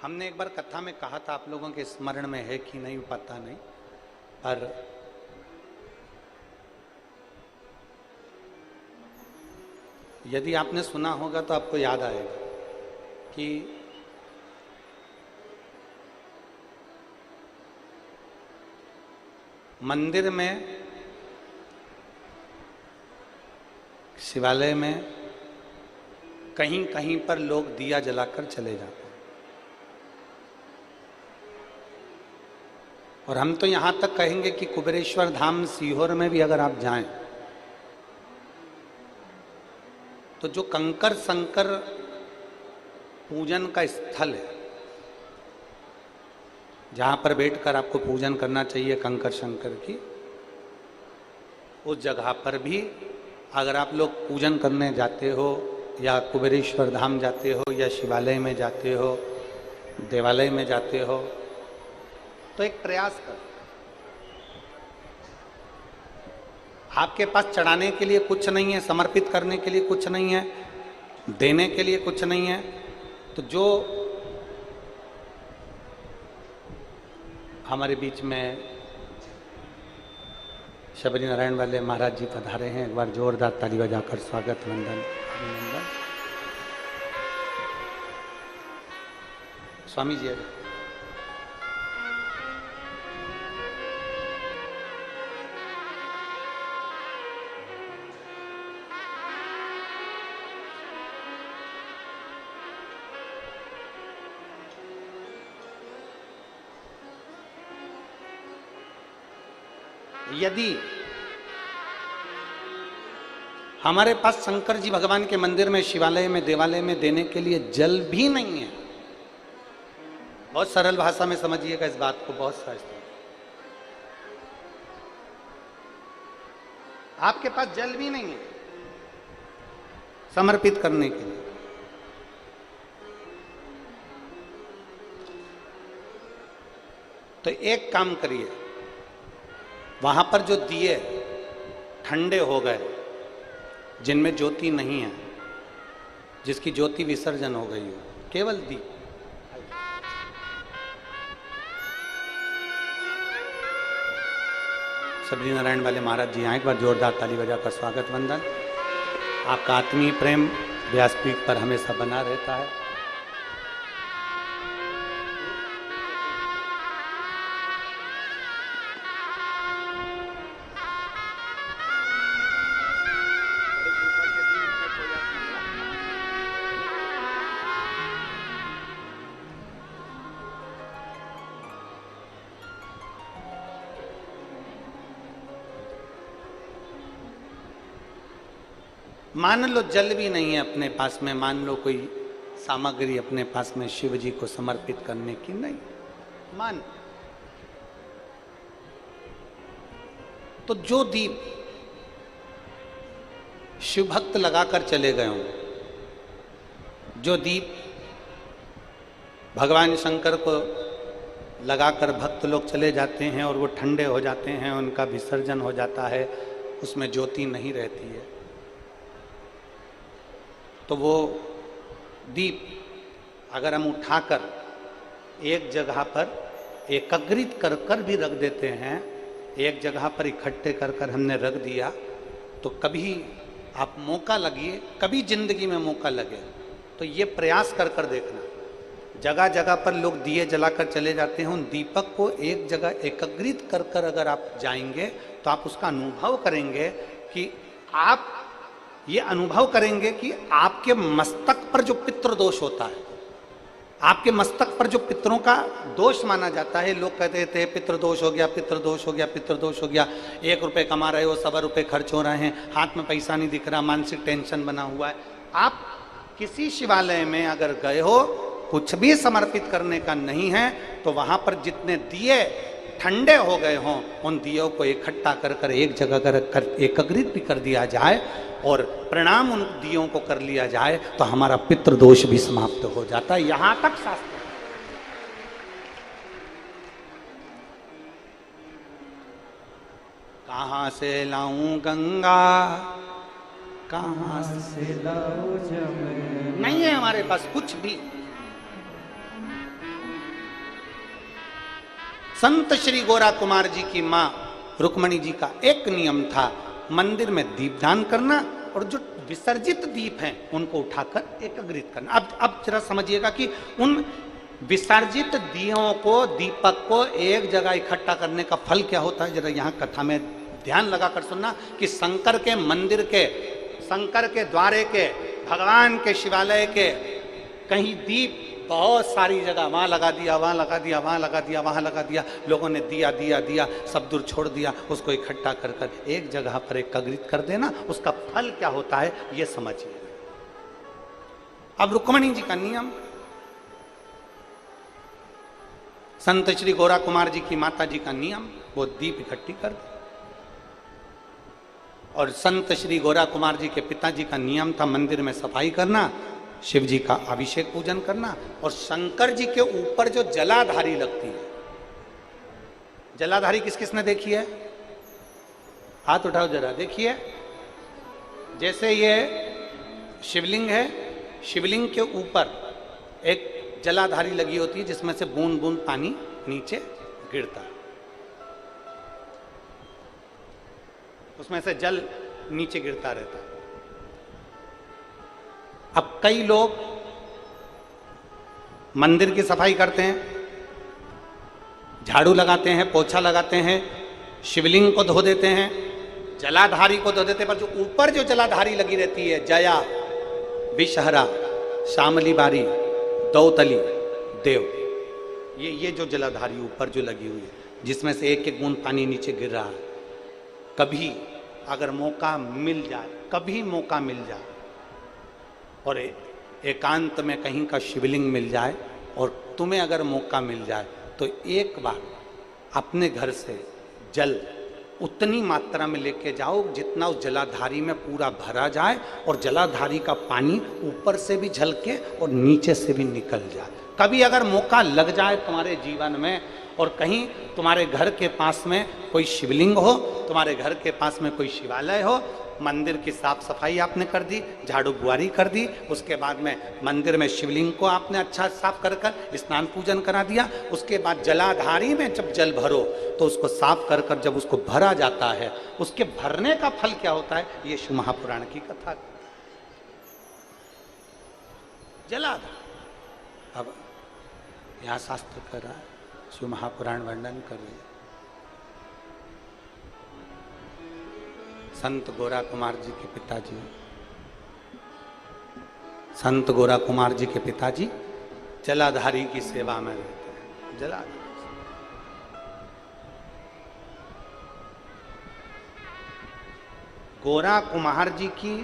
हमने एक बार कथा में कहा था, आप लोगों के स्मरण में है कि नहीं पता नहीं, पर यदि आपने सुना होगा तो आपको याद आएगा कि मंदिर में, शिवालय में कहीं कहीं पर लोग दिया जलाकर चले जाते हैं। और हम तो यहां तक कहेंगे कि कुबेरेश्वर धाम सीहोर में भी अगर आप जाएं तो जो कंकर संकर पूजन का स्थल है, जहां पर बैठकर आपको पूजन करना चाहिए कंकर शंकर की, उस जगह पर भी अगर आप लोग पूजन करने जाते हो या कुबेरेश्वर धाम जाते हो या शिवालय में जाते हो, देवालय में जाते हो, तो एक प्रयास कर, आपके पास चढ़ाने के लिए कुछ नहीं है, समर्पित करने के लिए कुछ नहीं है, देने के लिए कुछ नहीं है, तो जो हमारे बीच में शबरी नारायण वाले महाराज जी पधारे हैं, एक बार जोरदार ताली बजाकर स्वागत, वंदन, अभिनंदन। स्वामी जी यदि हमारे पास शंकर जी भगवान के मंदिर में, शिवालय में, देवालय में देने के लिए जल भी नहीं है, बहुत सरल भाषा में समझिएगा इस बात को, बहुत सहज, आपके पास जल भी नहीं है समर्पित करने के लिए, तो एक काम करिए, वहां पर जो दिए ठंडे हो गए, जिनमें ज्योति नहीं है, जिसकी ज्योति विसर्जन हो गई हो, केवल दीप, शबरी नारायण वाले महाराज जी आए, एक बार जोरदार ताली बजाकर स्वागत, वंदन। आपका आत्मीय प्रेम व्यासपीठ पर हमेशा बना रहता है। मान लो जल भी नहीं है अपने पास में, मान लो कोई सामग्री अपने पास में शिव जी को समर्पित करने की नहीं, मान, तो जो दीप शिव भक्त लगाकर चले गए हों, जो दीप भगवान शंकर को लगाकर भक्त लोग चले जाते हैं और वो ठंडे हो जाते हैं, उनका विसर्जन हो जाता है, उसमें ज्योति नहीं रहती है, तो वो दीप अगर हम उठाकर एक जगह पर एकत्रित कर कर भी रख देते हैं, एक जगह पर इकट्ठे कर कर हमने रख दिया, तो कभी आप मौका लगिए, कभी जिंदगी में मौका लगे तो ये प्रयास कर कर देखना, जगह जगह पर लोग दिए जलाकर चले जाते हैं, उन दीपक को एक जगह एकत्रित कर कर अगर आप जाएंगे तो आप उसका अनुभव करेंगे कि आप ये अनुभव करेंगे कि आपके मस्तक पर जो पितृ दोष होता है, आपके मस्तक पर जो पितरों का दोष माना जाता है, लोग कहते थे पितृ दोष हो गया, पितृ दोष हो गया, पितृ दोष हो गया, 1 रुपये कमा रहे हो, 1.25 रुपये खर्च हो रहे हैं, हाथ में पैसा नहीं दिख रहा, मानसिक टेंशन बना हुआ है। आप किसी शिवालय में अगर गए हो, कुछ भी समर्पित करने का नहीं है, तो वहां पर जितने दिए ठंडे हो गए हों, उन दियों को इकट्ठा कर कर एक जगह कर एकत्रित भी कर दिया जाए और प्रणाम उन दियों को कर लिया जाए तो हमारा पितृदोष भी समाप्त हो जाता है। यहां तक शास्त्र। कहां से लाऊं गंगा, कहां से लाओ जमुना। नहीं है हमारे पास कुछ भी। संत श्री गोरा कुमार जी की मां रुक्मणी जी का एक नियम था, मंदिर में दीपदान करना और जो विसर्जित दीप हैं उनको उठाकर एकत्रित करना। अब जरा समझिएगा कि उन विसर्जित दियों को, दीपक को एक जगह इकट्ठा करने का फल क्या होता है। जरा यहाँ कथा में ध्यान लगाकर सुनना कि शंकर के मंदिर के, शंकर के द्वारे के, भगवान के शिवालय के कहीं दीप बहुत सारी जगह वहां लगा दिया, वहां लगा दिया, वहां लगा दिया, वहां लगा दिया, लोगों ने दिया दिया दिया सब दूर छोड़ दिया, उसको इकट्ठा कर कर एक जगह पर एकत्रित कर देना, उसका फल क्या होता है ये समझिए। अब रुक्मणी जी का नियम, संत श्री गोरा कुमार जी की माता जी का नियम, वो दीप इकट्ठी कर दे। और संत श्री गोरा कुमार जी के पिताजी का नियम था मंदिर में सफाई करना, शिव जी का अभिषेक पूजन करना और शंकर जी के ऊपर जो जलाधारी लगती है। जलाधारी किस किसने देखी है? हाथ उठाओ जरा, देखिए। जैसे ये शिवलिंग है, शिवलिंग के ऊपर एक जलाधारी लगी होती है जिसमें से बूंद बूंद पानी नीचे गिरता है, उसमें से जल नीचे गिरता रहता है। अब कई लोग मंदिर की सफाई करते हैं, झाड़ू लगाते हैं, पोछा लगाते हैं, शिवलिंग को धो देते हैं, जलाधारी को धो देते हैं, पर जो ऊपर जो जलाधारी लगी रहती है, जया, विषहरा, शामली बारी, दौतली, देव, ये जो जलाधारी ऊपर जो लगी हुई है, जिसमें से एक एक बूंद पानी नीचे गिर रहा है, कभी अगर मौका मिल जाए, कभी मौका मिल जाए और एकांत में कहीं का शिवलिंग मिल जाए और तुम्हें अगर मौका मिल जाए तो एक बार अपने घर से जल उतनी मात्रा में लेके जाओ जितना उस जलाधारी में पूरा भरा जाए और जलाधारी का पानी ऊपर से भी झलके और नीचे से भी निकल जाए। कभी अगर मौका लग जाए तुम्हारे जीवन में और कहीं तुम्हारे घर के पास में कोई शिवलिंग हो, तुम्हारे घर के पास में कोई शिवालय हो, मंदिर की साफ सफाई आपने कर दी, झाड़ू बुआरी कर दी, उसके बाद में मंदिर में शिवलिंग को आपने अच्छा साफ कर कर स्नान पूजन करा दिया, उसके बाद जलाधारी में जब जल भरो तो उसको साफ कर कर जब उसको भरा जाता है, उसके भरने का फल क्या होता है, ये शिव महापुराण की कथा। जलाधार, अब यहाँ शास्त्र कर रहा है, शिव महापुराण वर्णन कर रहे हैं। संत गोरा कुमार जी के पिताजी, संत गोरा कुमार जी के पिताजी जलाधारी की सेवा में रहते हैं। जलाधारी गोरा कुमार जी की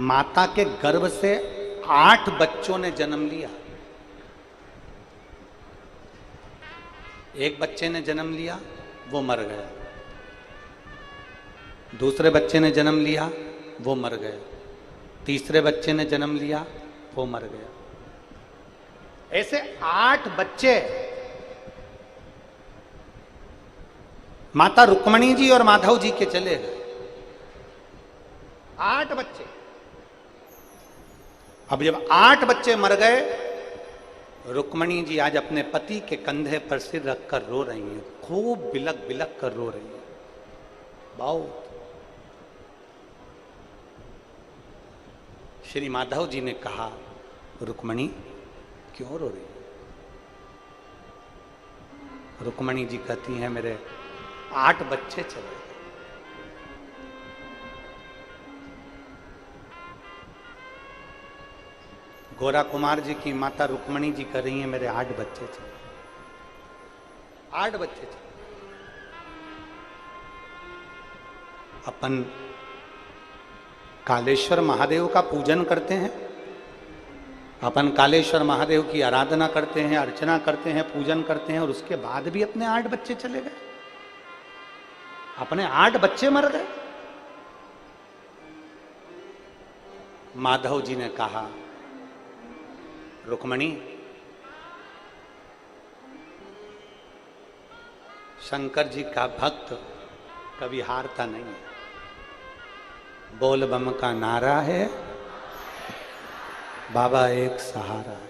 माता के गर्भ से 8 बच्चों ने जन्म लिया। एक बच्चे ने जन्म लिया, वो मर गया। दूसरे बच्चे ने जन्म लिया, वो मर गया। तीसरे बच्चे ने जन्म लिया, वो मर गया। ऐसे 8 बच्चे माता रुक्मणी जी और माधव जी के चले गए। 8 बच्चे। अब जब 8 बच्चे मर गए, रुक्मणी जी आज अपने पति के कंधे पर सिर रखकर रो रही हैं, खूब बिलक बिलक कर रो रही हैं। बहुत। श्री माधव जी ने कहा, रुक्मणी क्यों रो रही? रुक्मणी जी कहती हैं, मेरे 8 बच्चे चले गए। गोरा कुमार जी की माता रुक्मणी जी कह रही हैं, मेरे 8 बच्चे चले, 8 बच्चे चले। अपन कालेश्वर महादेव का पूजन करते हैं, अपन कालेश्वर महादेव की आराधना करते हैं, अर्चना करते हैं, पूजन करते हैं, और उसके बाद भी अपने 8 बच्चे चले गए, अपने 8 बच्चे मर गए। माधव जी ने कहा, रुक्मणी, शंकर जी का भक्त कभी हारता नहीं है। बोल बम का नारा है, बाबा एक सहारा है।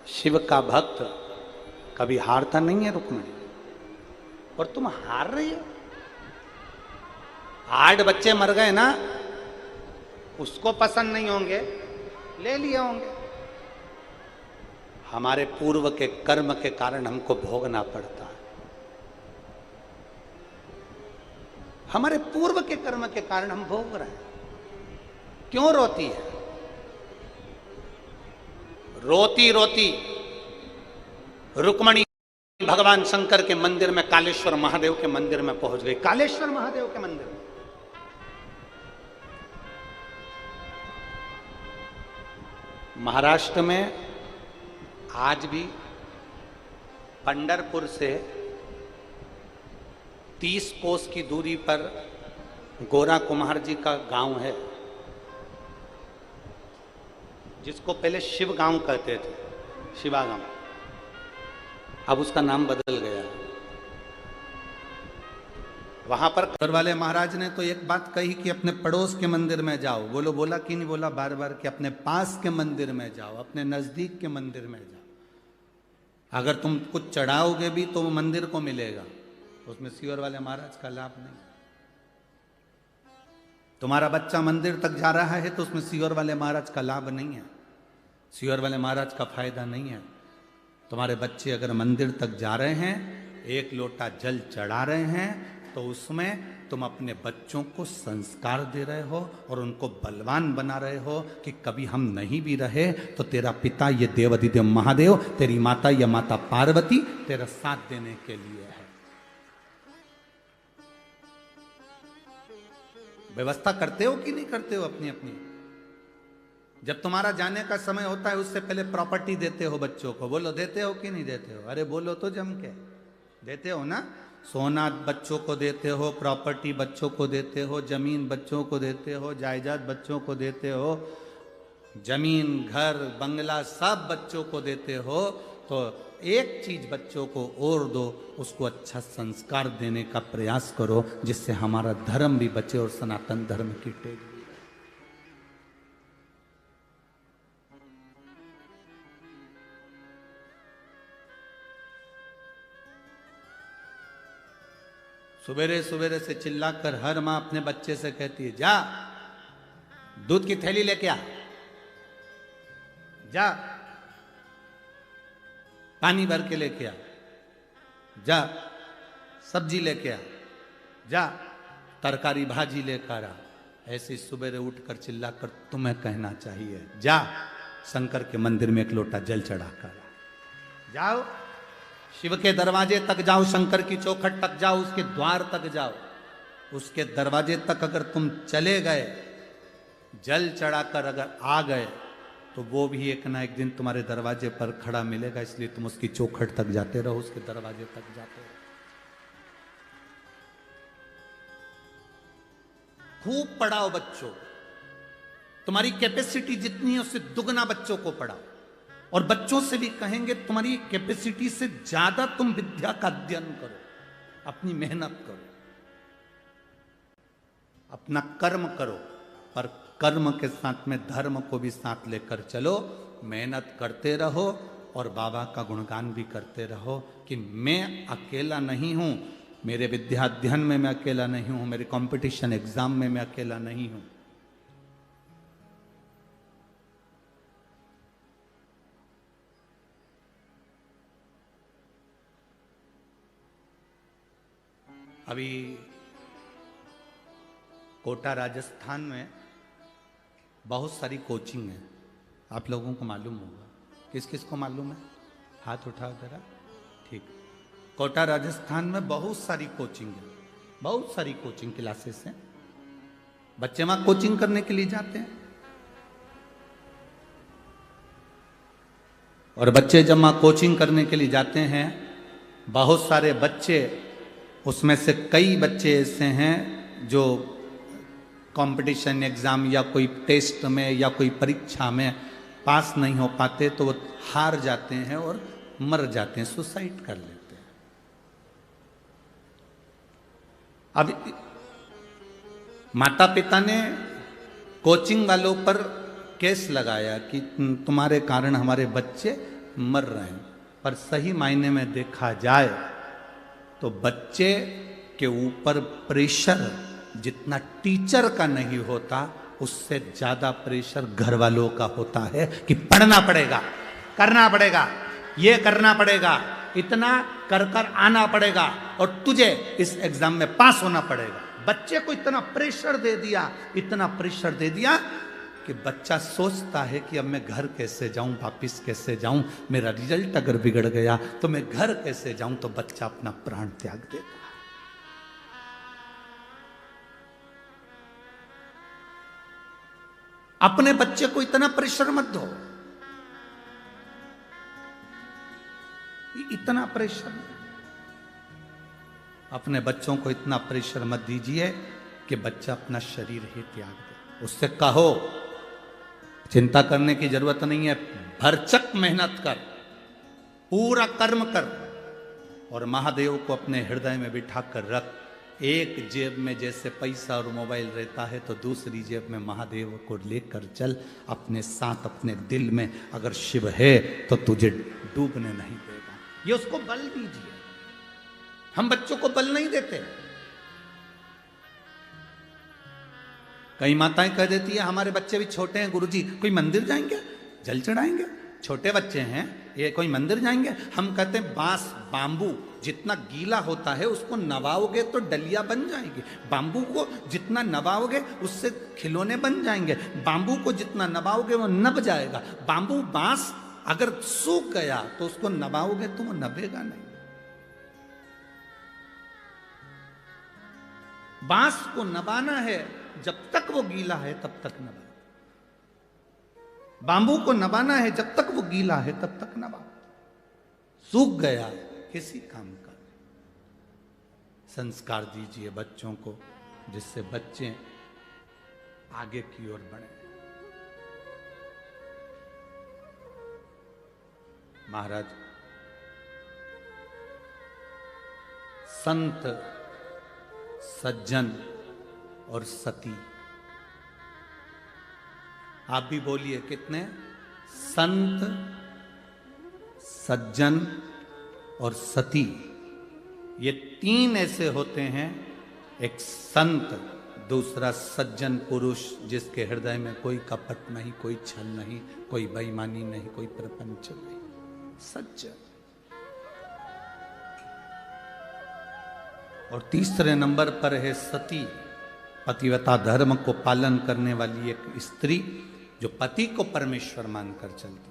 शिव का भक्त कभी हारता नहीं है रुक्मणी, और तुम हार रही हो। 8 बच्चे मर गए ना, उसको पसंद नहीं होंगे, ले लिए होंगे। हमारे पूर्व के कर्म के कारण हमको भोगना पड़ता है। हमारे पूर्व के कर्म के कारण हम भोग रहे हैं। क्यों रोती है? रोती रोती रुक्मणी भगवान शंकर के मंदिर में, कालेश्वर महादेव के मंदिर में पहुंच गई। कालेश्वर महादेव के मंदिर में महाराष्ट्र में आज भी पंढरपुर से 30 कोस की दूरी पर गोरा कुमार जी का गांव है, जिसको पहले शिव गांव कहते थे, शिवा गांव। अब उसका नाम बदल गया। वहां पर घर वाले महाराज ने तो एक बात कही कि अपने पड़ोस के मंदिर में जाओ। बोला कि नहीं बोला बार बार कि अपने पास के मंदिर में जाओ, अपने नजदीक के मंदिर में जाओ। अगर तुम कुछ चढ़ाओगे भी तो वो मंदिर को मिलेगा, उसमें सीवर वाले महाराज का लाभ नहीं। तुम्हारा बच्चा मंदिर तक जा रहा है तो उसमें सीवर वाले महाराज का लाभ नहीं है, सीवर वाले महाराज का फायदा नहीं है। तुम्हारे बच्चे अगर मंदिर तक जा रहे हैं, 1 लोटा जल चढ़ा रहे हैं, तो उसमें तुम अपने बच्चों को संस्कार दे रहे हो और उनको बलवान बना रहे हो कि कभी हम नहीं भी रहे तो तेरा पिता ये देवाधिदेव महादेव, तेरी माता ये माता पार्वती तेरा साथ देने के लिए है। व्यवस्था करते हो कि नहीं करते हो अपनी अपनी? जब तुम्हारा जाने का समय होता है उससे पहले प्रॉपर्टी देते हो बच्चों को। बोलो देते हो कि नहीं देते हो? अरे बोलो तो जम के। देते हो ना? सोना बच्चों को देते हो, प्रॉपर्टी बच्चों को देते हो, जमीन बच्चों को देते हो, जायदाद बच्चों को देते हो, जमीन घर बंगला सब बच्चों को देते हो। तो एक चीज बच्चों को और दो, उसको अच्छा संस्कार देने का प्रयास करो, जिससे हमारा धर्म भी बचे और सनातन धर्म की टेक भी। सुबेरे सुबेरे से चिल्लाकर हर मां अपने बच्चे से कहती है, जा दूध की थैली लेके आ, जा पानी भर के लेके आ, जा सब्जी लेके आ, जा तरकारी भाजी लेकर आ। ऐसी सुबेरे उठकर चिल्लाकर तुम्हें कहना चाहिए, जा शंकर के मंदिर में 1 लोटा जल चढ़ाकर आ। जाओ शिव के दरवाजे तक जाओ, शंकर की चौखट तक जाओ, उसके द्वार तक जाओ। उसके दरवाजे तक अगर तुम चले गए, जल चढ़ाकर अगर आ गए, तो वो भी एक ना एक दिन तुम्हारे दरवाजे पर खड़ा मिलेगा। इसलिए तुम उसकी चौखट तक जाते रहो, उसके दरवाजे तक जाते रहो। खूब पढ़ाओ बच्चों, तुम्हारी कैपेसिटी जितनी है उससे दुगना बच्चों को पढ़ाओ। और बच्चों से भी कहेंगे तुम्हारी कैपेसिटी से ज्यादा तुम विद्या का अध्ययन करो, अपनी मेहनत करो, अपना कर्म करो, पर कर्म के साथ में धर्म को भी साथ लेकर चलो। मेहनत करते रहो और बाबा का गुणगान भी करते रहो कि मैं अकेला नहीं हूं, मेरे विद्या अध्ययन में मैं अकेला नहीं हूं, मेरे कंपटीशन एग्जाम में मैं अकेला नहीं हूं। अभी कोटा राजस्थान में बहुत सारी कोचिंग है, आप लोगों को मालूम होगा। किस किस को मालूम है? हाथ उठाओ जरा। ठीक, कोटा राजस्थान में बहुत सारी कोचिंग है, बहुत सारी कोचिंग क्लासेस हैं। बच्चे वहां कोचिंग करने के लिए जाते हैं। और बच्चे जब वहाँ कोचिंग करने के लिए जाते हैं, बहुत सारे बच्चे, उसमें से कई बच्चे ऐसे हैं जो कंपटीशन एग्ज़ाम या कोई टेस्ट में या कोई परीक्षा में पास नहीं हो पाते, तो वो हार जाते हैं और मर जाते हैं, सुसाइड कर लेते हैं। अब माता पिता ने कोचिंग वालों पर केस लगाया कि तुम्हारे कारण हमारे बच्चे मर रहे हैं, पर सही मायने में देखा जाए तो बच्चे के ऊपर प्रेशर जितना टीचर का नहीं होता, उससे ज्यादा प्रेशर घर वालों का होता है कि पढ़ना पड़ेगा, करना पड़ेगा, ये करना पड़ेगा, इतना कर कर आना पड़ेगा और तुझे इस एग्जाम में पास होना पड़ेगा। बच्चे को इतना प्रेशर दे दिया, इतना प्रेशर दे दिया कि बच्चा सोचता है कि अब मैं घर कैसे जाऊं, वापिस कैसे जाऊं, मेरा रिजल्ट अगर बिगड़ गया तो मैं घर कैसे जाऊं, तो बच्चा अपना प्राण त्याग देता है। अपने बच्चे को इतना प्रेशर मत दो, इतना प्रेशर, अपने बच्चों को इतना प्रेशर मत दीजिए कि बच्चा अपना शरीर ही त्याग दे। उससे कहो चिंता करने की जरूरत नहीं है, भरचक मेहनत कर, पूरा कर्म कर और महादेव को अपने हृदय में बिठा कर रख। एक जेब में जैसे पैसा और मोबाइल रहता है तो दूसरी जेब में महादेव को लेकर चल, अपने साथ अपने दिल में अगर शिव है तो तुझे डूबने नहीं देगा। ये उसको बल दीजिए, हम बच्चों को बल नहीं देते। कई माताएं कह देती है हमारे बच्चे भी छोटे हैं गुरुजी, कोई मंदिर जाएंगे, जल चढ़ाएंगे, छोटे बच्चे हैं ये कोई मंदिर जाएंगे। हम कहते हैं बांस बांबू जितना गीला होता है उसको नवाओगे तो डलिया बन जाएगी, बांबू को जितना नवाओगे उससे खिलौने बन जाएंगे, बांबू को जितना नवाओगे वो नब जाएगा। बांबू बांस अगर सूख गया तो उसको नवाओगे तो वो नबेगा नहीं। बांस को नबाना है, जब तक वो गीला है तब तक नबा। बांबू को नबाना है, जब तक वो गीला है तब तक नबा। सूख गया किसी काम का। संस्कार दीजिए बच्चों को जिससे बच्चे आगे की ओर बढ़े। महाराज संत सज्जन और सती, आप भी बोलिए कितने? संत सज्जन और सती, ये तीन ऐसे होते हैं। एक संत, दूसरा सज्जन पुरुष जिसके हृदय में कोई कपट नहीं, कोई छल नहीं, कोई बेईमानी नहीं, कोई प्रपंच नहीं, सज्जन। और तीसरे नंबर पर है सती, पतिव्रता धर्म को पालन करने वाली एक स्त्री जो पति को परमेश्वर मानकर चलती।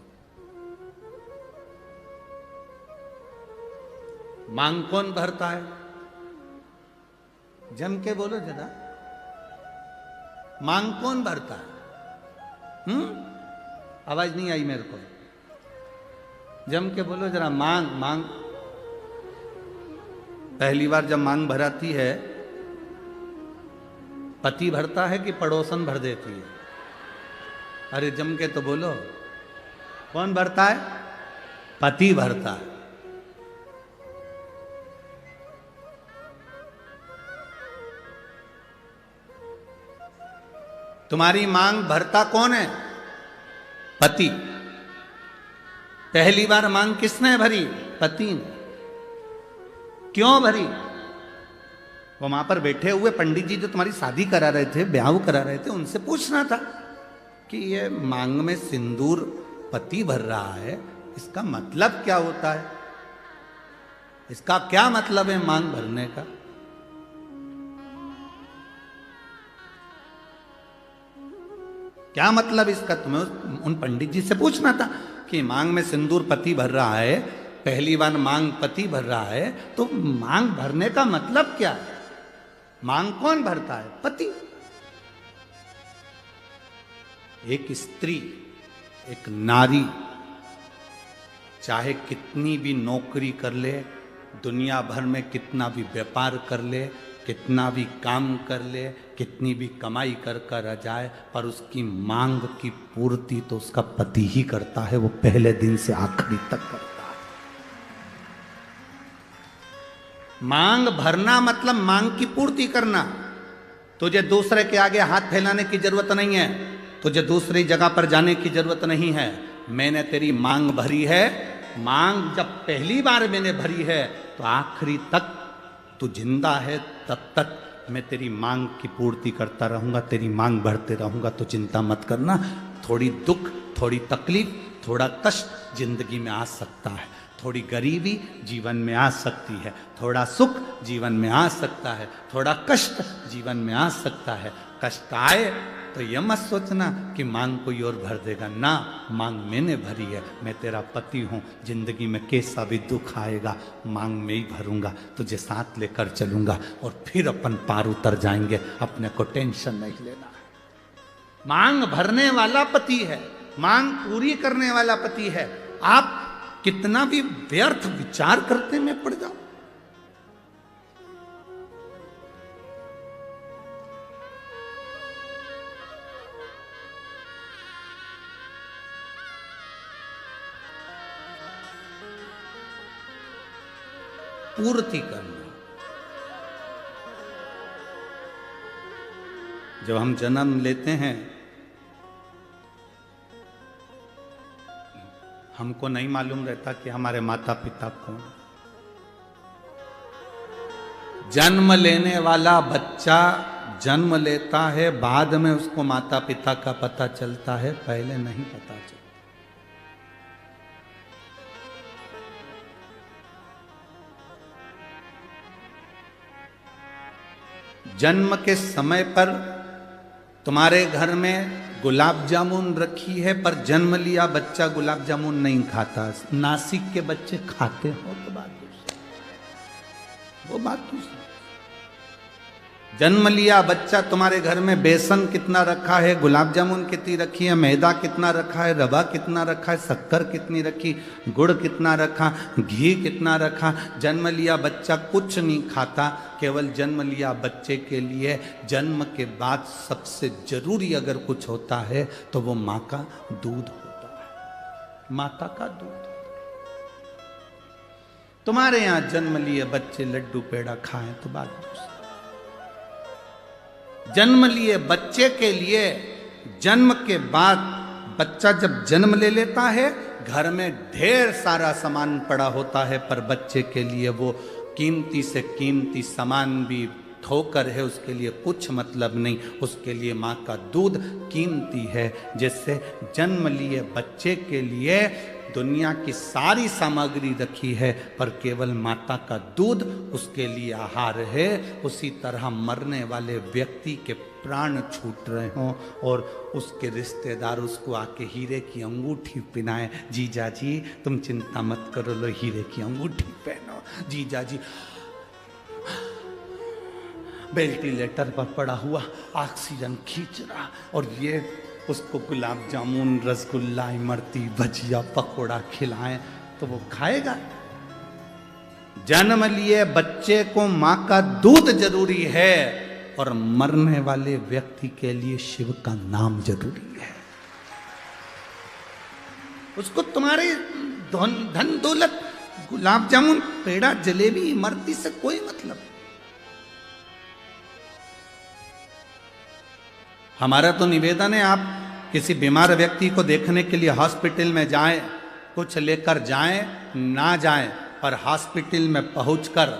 मांग कौन भरता है? जम के बोलो जरा, मांग कौन भरता है? आवाज नहीं आई मेरे को, जम के बोलो जरा। मांग मांग पहली बार जब मांग भराती है, पति भरता है कि पड़ोसन भर देती है? अरे जम के तो बोलो, कौन भरता है? पति भरता है। तुम्हारी मांग भरता कौन है? पति। पहली बार मांग किसने भरी? पति ने। क्यों भरी? वो वहां पर बैठे हुए पंडित जी जो तुम्हारी शादी करा रहे थे, ब्याह करा रहे थे, उनसे पूछना था कि ये मांग में सिंदूर पति भर रहा है, इसका मतलब क्या होता है? इसका क्या मतलब है मांग भरने का? क्या मतलब इसका? तुम्हें उन पंडित जी से पूछना था कि मांग में सिंदूर पति भर रहा है, पहली बार मांग पति भर रहा है, तो मांग भरने का मतलब क्या है? मांग कौन भरता है? पति। एक स्त्री, एक नारी चाहे कितनी भी नौकरी कर ले, दुनिया भर में कितना भी व्यापार कर ले, कितना भी काम कर ले, कितनी भी कमाई कर कर आ जाए, पर उसकी मांग की पूर्ति तो उसका पति ही करता है। वो पहले दिन से आखिरी तक करता है। मांग भरना मतलब मांग की पूर्ति करना। तुझे दूसरे के आगे हाथ फैलाने की जरूरत नहीं है, तुझे दूसरी जगह पर जाने की जरूरत नहीं है। मैंने तेरी मांग भरी है। मांग जब पहली बार मैंने भरी है तो आखिरी तक तू जिंदा है, तब तक मैं तेरी मांग की पूर्ति करता रहूंगा, तेरी मांग भरते रहूंगा। तो चिंता मत करना। थोड़ी दुख, थोड़ी तकलीफ, थोड़ा कष्ट जिंदगी में आ सकता है, थोड़ी गरीबी जीवन में आ सकती है, थोड़ा सुख जीवन में आ सकता है, थोड़ा कष्ट जीवन में आ सकता है। कष्ट आए तो यह मत सोचना कि मांग कोई और भर देगा। ना, मांग मैंने भरी है। मैं तेरा पति हूँ। जिंदगी में कैसा भी दुख आएगा, मांग मैं ही भरूंगा, तुझे साथ लेकर चलूंगा और फिर अपन पार उतर जाएंगे। अपने को टेंशन नहीं लेना। मांग भरने वाला पति है, मांग पूरी करने वाला पति है। आप कितना भी व्यर्थ विचार करते में पड़ जाओ। पूर्ति करना। जब हम जन्म लेते हैं, हमको नहीं मालूम रहता कि हमारे माता पिता कौन। जन्म लेने वाला बच्चा जन्म लेता है, बाद में उसको माता पिता का पता चलता है, पहले नहीं पता चलता। जन्म के समय पर तुम्हारे घर में गुलाब जामुन रखी है, पर जन्म लिया बच्चा गुलाब जामुन नहीं खाता। नासिक के बच्चे खाते हो तो बात दूसरी, वो बात दूसरी। जन्म लिया बच्चा, तुम्हारे घर में बेसन कितना रखा है, गुलाब जामुन कितनी रखी है, मैदा कितना रखा है, रवा कितना रखा है, शक्कर कितनी रखी, गुड़ कितना रखा, घी कितना रखा। जन्म लिया बच्चा कुछ नहीं खाता। केवल जन्म लिया बच्चे के लिए जन्म के बाद सबसे जरूरी अगर कुछ होता है तो वो माँ का दूध होता है, माता का दूध। तुम्हारे यहां जन्म लिए बच्चे लड्डू पेड़ा खाएं तो बात दूसरी। जन्म लिए बच्चे के लिए जन्म के बाद बच्चा जब जन्म ले लेता है, घर में ढेर सारा सामान पड़ा होता है, पर बच्चे के लिए वो कीमती से कीमती सामान भी ठोकर है, उसके लिए कुछ मतलब नहीं। उसके लिए माँ का दूध कीमती है। जिससे जन्म लिए बच्चे के लिए दुनिया की सारी सामग्री रखी है, पर केवल माता का दूध उसके लिए आहार है। उसी तरह मरने वाले व्यक्ति के प्राण छूट रहे हों और उसके रिश्तेदार उसको आके हीरे की अंगूठी पहनाए, जीजा जी तुम चिंता मत करो, लो हीरे की अंगूठी पहनो। जीजा जी वेंटिलेटर पर पड़ा हुआ ऑक्सीजन खींच रहा, और ये उसको गुलाब जामुन, रसगुल्ला, इमरती, भजिया, पकोड़ा खिलाएं तो वो खाएगा। जन्म लिए बच्चे को माँ का दूध जरूरी है, और मरने वाले व्यक्ति के लिए शिव का नाम जरूरी है। उसको तुम्हारे धन दौलत, गुलाब जामुन, पेड़ा, जलेबी, इमरती से कोई मतलब। हमारा तो निवेदन है, आप किसी बीमार व्यक्ति को देखने के लिए हॉस्पिटल में जाएं, कुछ लेकर जाएं ना जाएं, पर हॉस्पिटल में पहुंचकर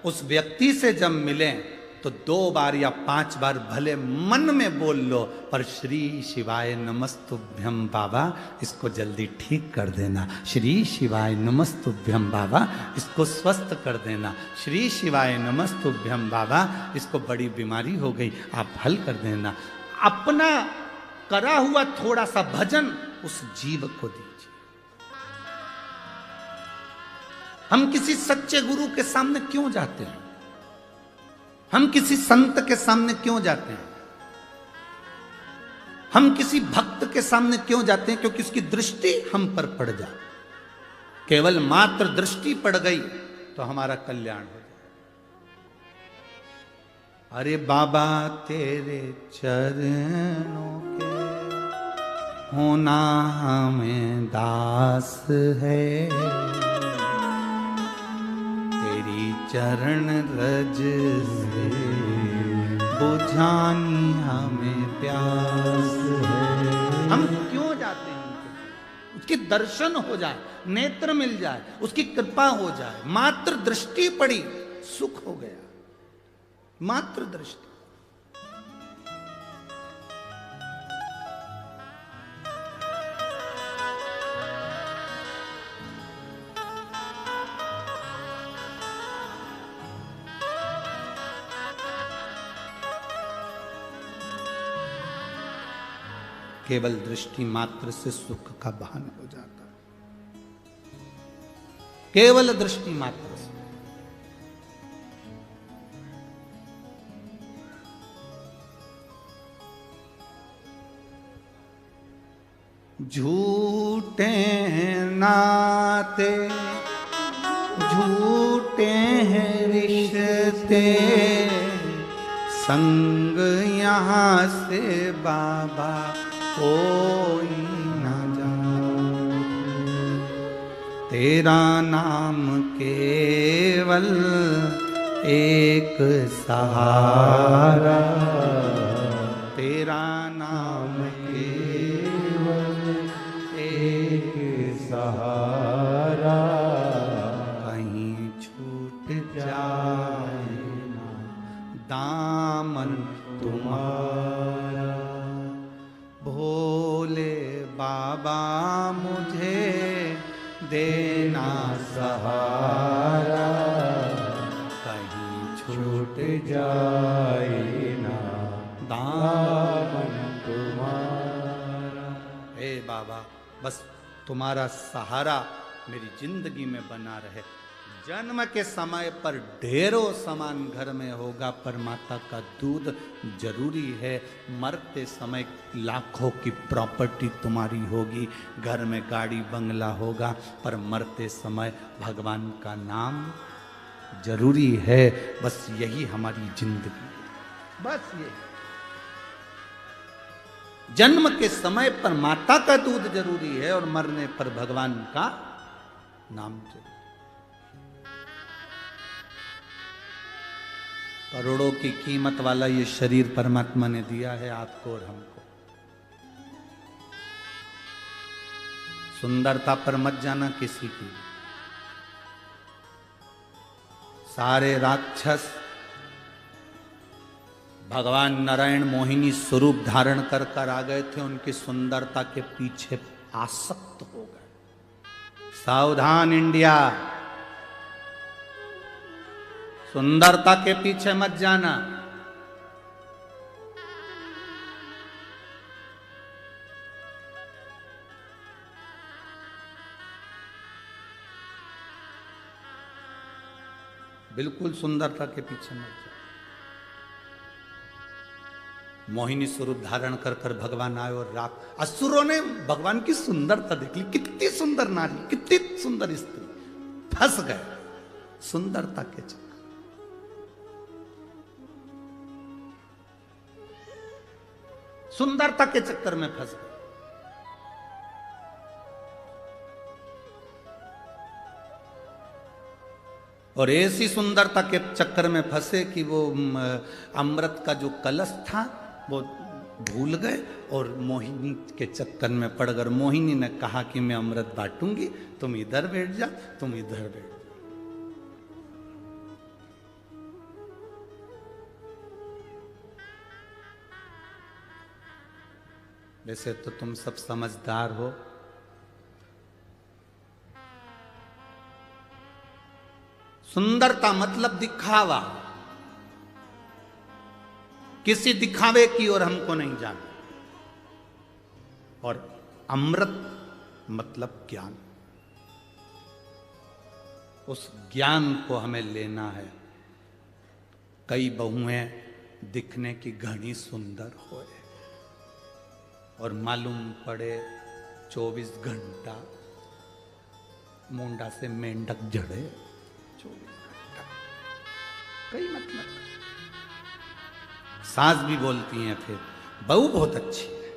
उस व्यक्ति से जब मिलें तो 2 बार या 5 बार भले मन में बोल लो, पर श्री शिवाय नमस्तुभ्यम बाबा, इसको जल्दी ठीक कर देना। श्री शिवाय नमस्तुभ्यम बाबा, इसको स्वस्थ कर देना। श्री शिवाय नमस्तुभ्यम बाबा, इसको बड़ी बीमारी हो गई, आप हल कर देना। अपना करा हुआ थोड़ा सा भजन उस जीव को दीजिए। हम किसी सच्चे गुरु के सामने क्यों जाते हैं? हम किसी संत के सामने क्यों जाते हैं? हम किसी भक्त के सामने क्यों जाते हैं? क्योंकि उसकी दृष्टि हम पर पड़ जाए। केवल मात्र दृष्टि पड़ गई तो हमारा कल्याण हो जाए। अरे बाबा तेरे चरणों के होना हमें दास है, तेरी चरण रज से बुझानी हमें प्यास है। हम क्यों जाते हैं उनके, उसके दर्शन हो जाए, नेत्र मिल जाए, उसकी कृपा हो जाए। मात्र दृष्टि पड़ी, सुख हो गया। मात्र दृष्टि। केवल दृष्टि मात्र से सुख का भान हो जाता है, केवल दृष्टि मात्र से। झूठे नाते झूठे हैं रिश्ते, संग यहाँ से बाबा कोई न जाए। तेरा नाम केवल एक सहारा, तेरा नाम केवल एक सहारा, कहीं छूट जाए ना दामन तुम्हारा। भोले बाबा मुझे देना सहारा, कहीं छूट जाए ना दामन तुम्हारा। हे बाबा, बस तुम्हारा सहारा मेरी जिंदगी में बना रहे। जन्म के समय पर ढेरों सामान घर में होगा, पर माता का दूध जरूरी है। मरते समय लाखों की प्रॉपर्टी तुम्हारी होगी, घर में गाड़ी बंगला होगा, पर मरते समय भगवान का नाम जरूरी है। बस यही हमारी जिंदगी, बस ये। जन्म के समय पर माता का दूध जरूरी है और मरने पर भगवान का नाम जरूरी। करोड़ों की कीमत वाला ये शरीर परमात्मा ने दिया है आपको और हमको। सुंदरता पर मत जाना किसी की। सारे राक्षस भगवान नारायण मोहिनी स्वरूप धारण कर कर आ गए थे, उनकी सुंदरता के पीछे आसक्त हो गए। सावधान इंडिया, सुंदरता के पीछे मत जाना। बिल्कुल सुंदरता के पीछे मत जाना। मोहिनी स्वरूप धारण कर कर भगवान आए और असुरों ने भगवान की सुंदरता देख ली। कितनी सुंदर नारी, कितनी सुंदर स्त्री, फंस गए सुंदरता के चक्कर। सुंदरता के चक्कर में फंस गए। और ऐसी सुंदरता के चक्कर में फंसे कि वो अमृत का जो कलश था वो भूल गए और मोहिनी के चक्कर में पड़ गए। मोहिनी ने कहा कि मैं अमृत बांटूंगी, तुम इधर बैठ जा, तुम इधर बैठ जा। वैसे तो तुम सब समझदार हो, सुंदरता मतलब दिखावा। किसी दिखावे की ओर हमको नहीं जाना। और अमृत मतलब ज्ञान, उस ज्ञान को हमें लेना है। कई बहुएं दिखने की घनी सुंदर होए और मालूम पड़े 24 घंटा मुंडा से मेंढक जड़े, कई मतलब। सास भी बोलती हैं फिर बहू बहुत अच्छी है,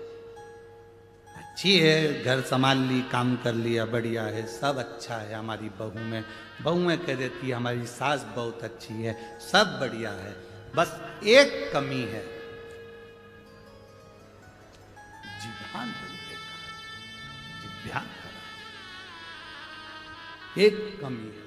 अच्छी है, घर संभाल ली, काम कर लिया, बढ़िया है, सब अच्छा है हमारी बहू में। बहू में कह देती है हमारी सास बहुत अच्छी है, सब बढ़िया है, बस एक कमी है, जिभान बड़ी बेकार, जिभ्यान खराब, एक कमी है।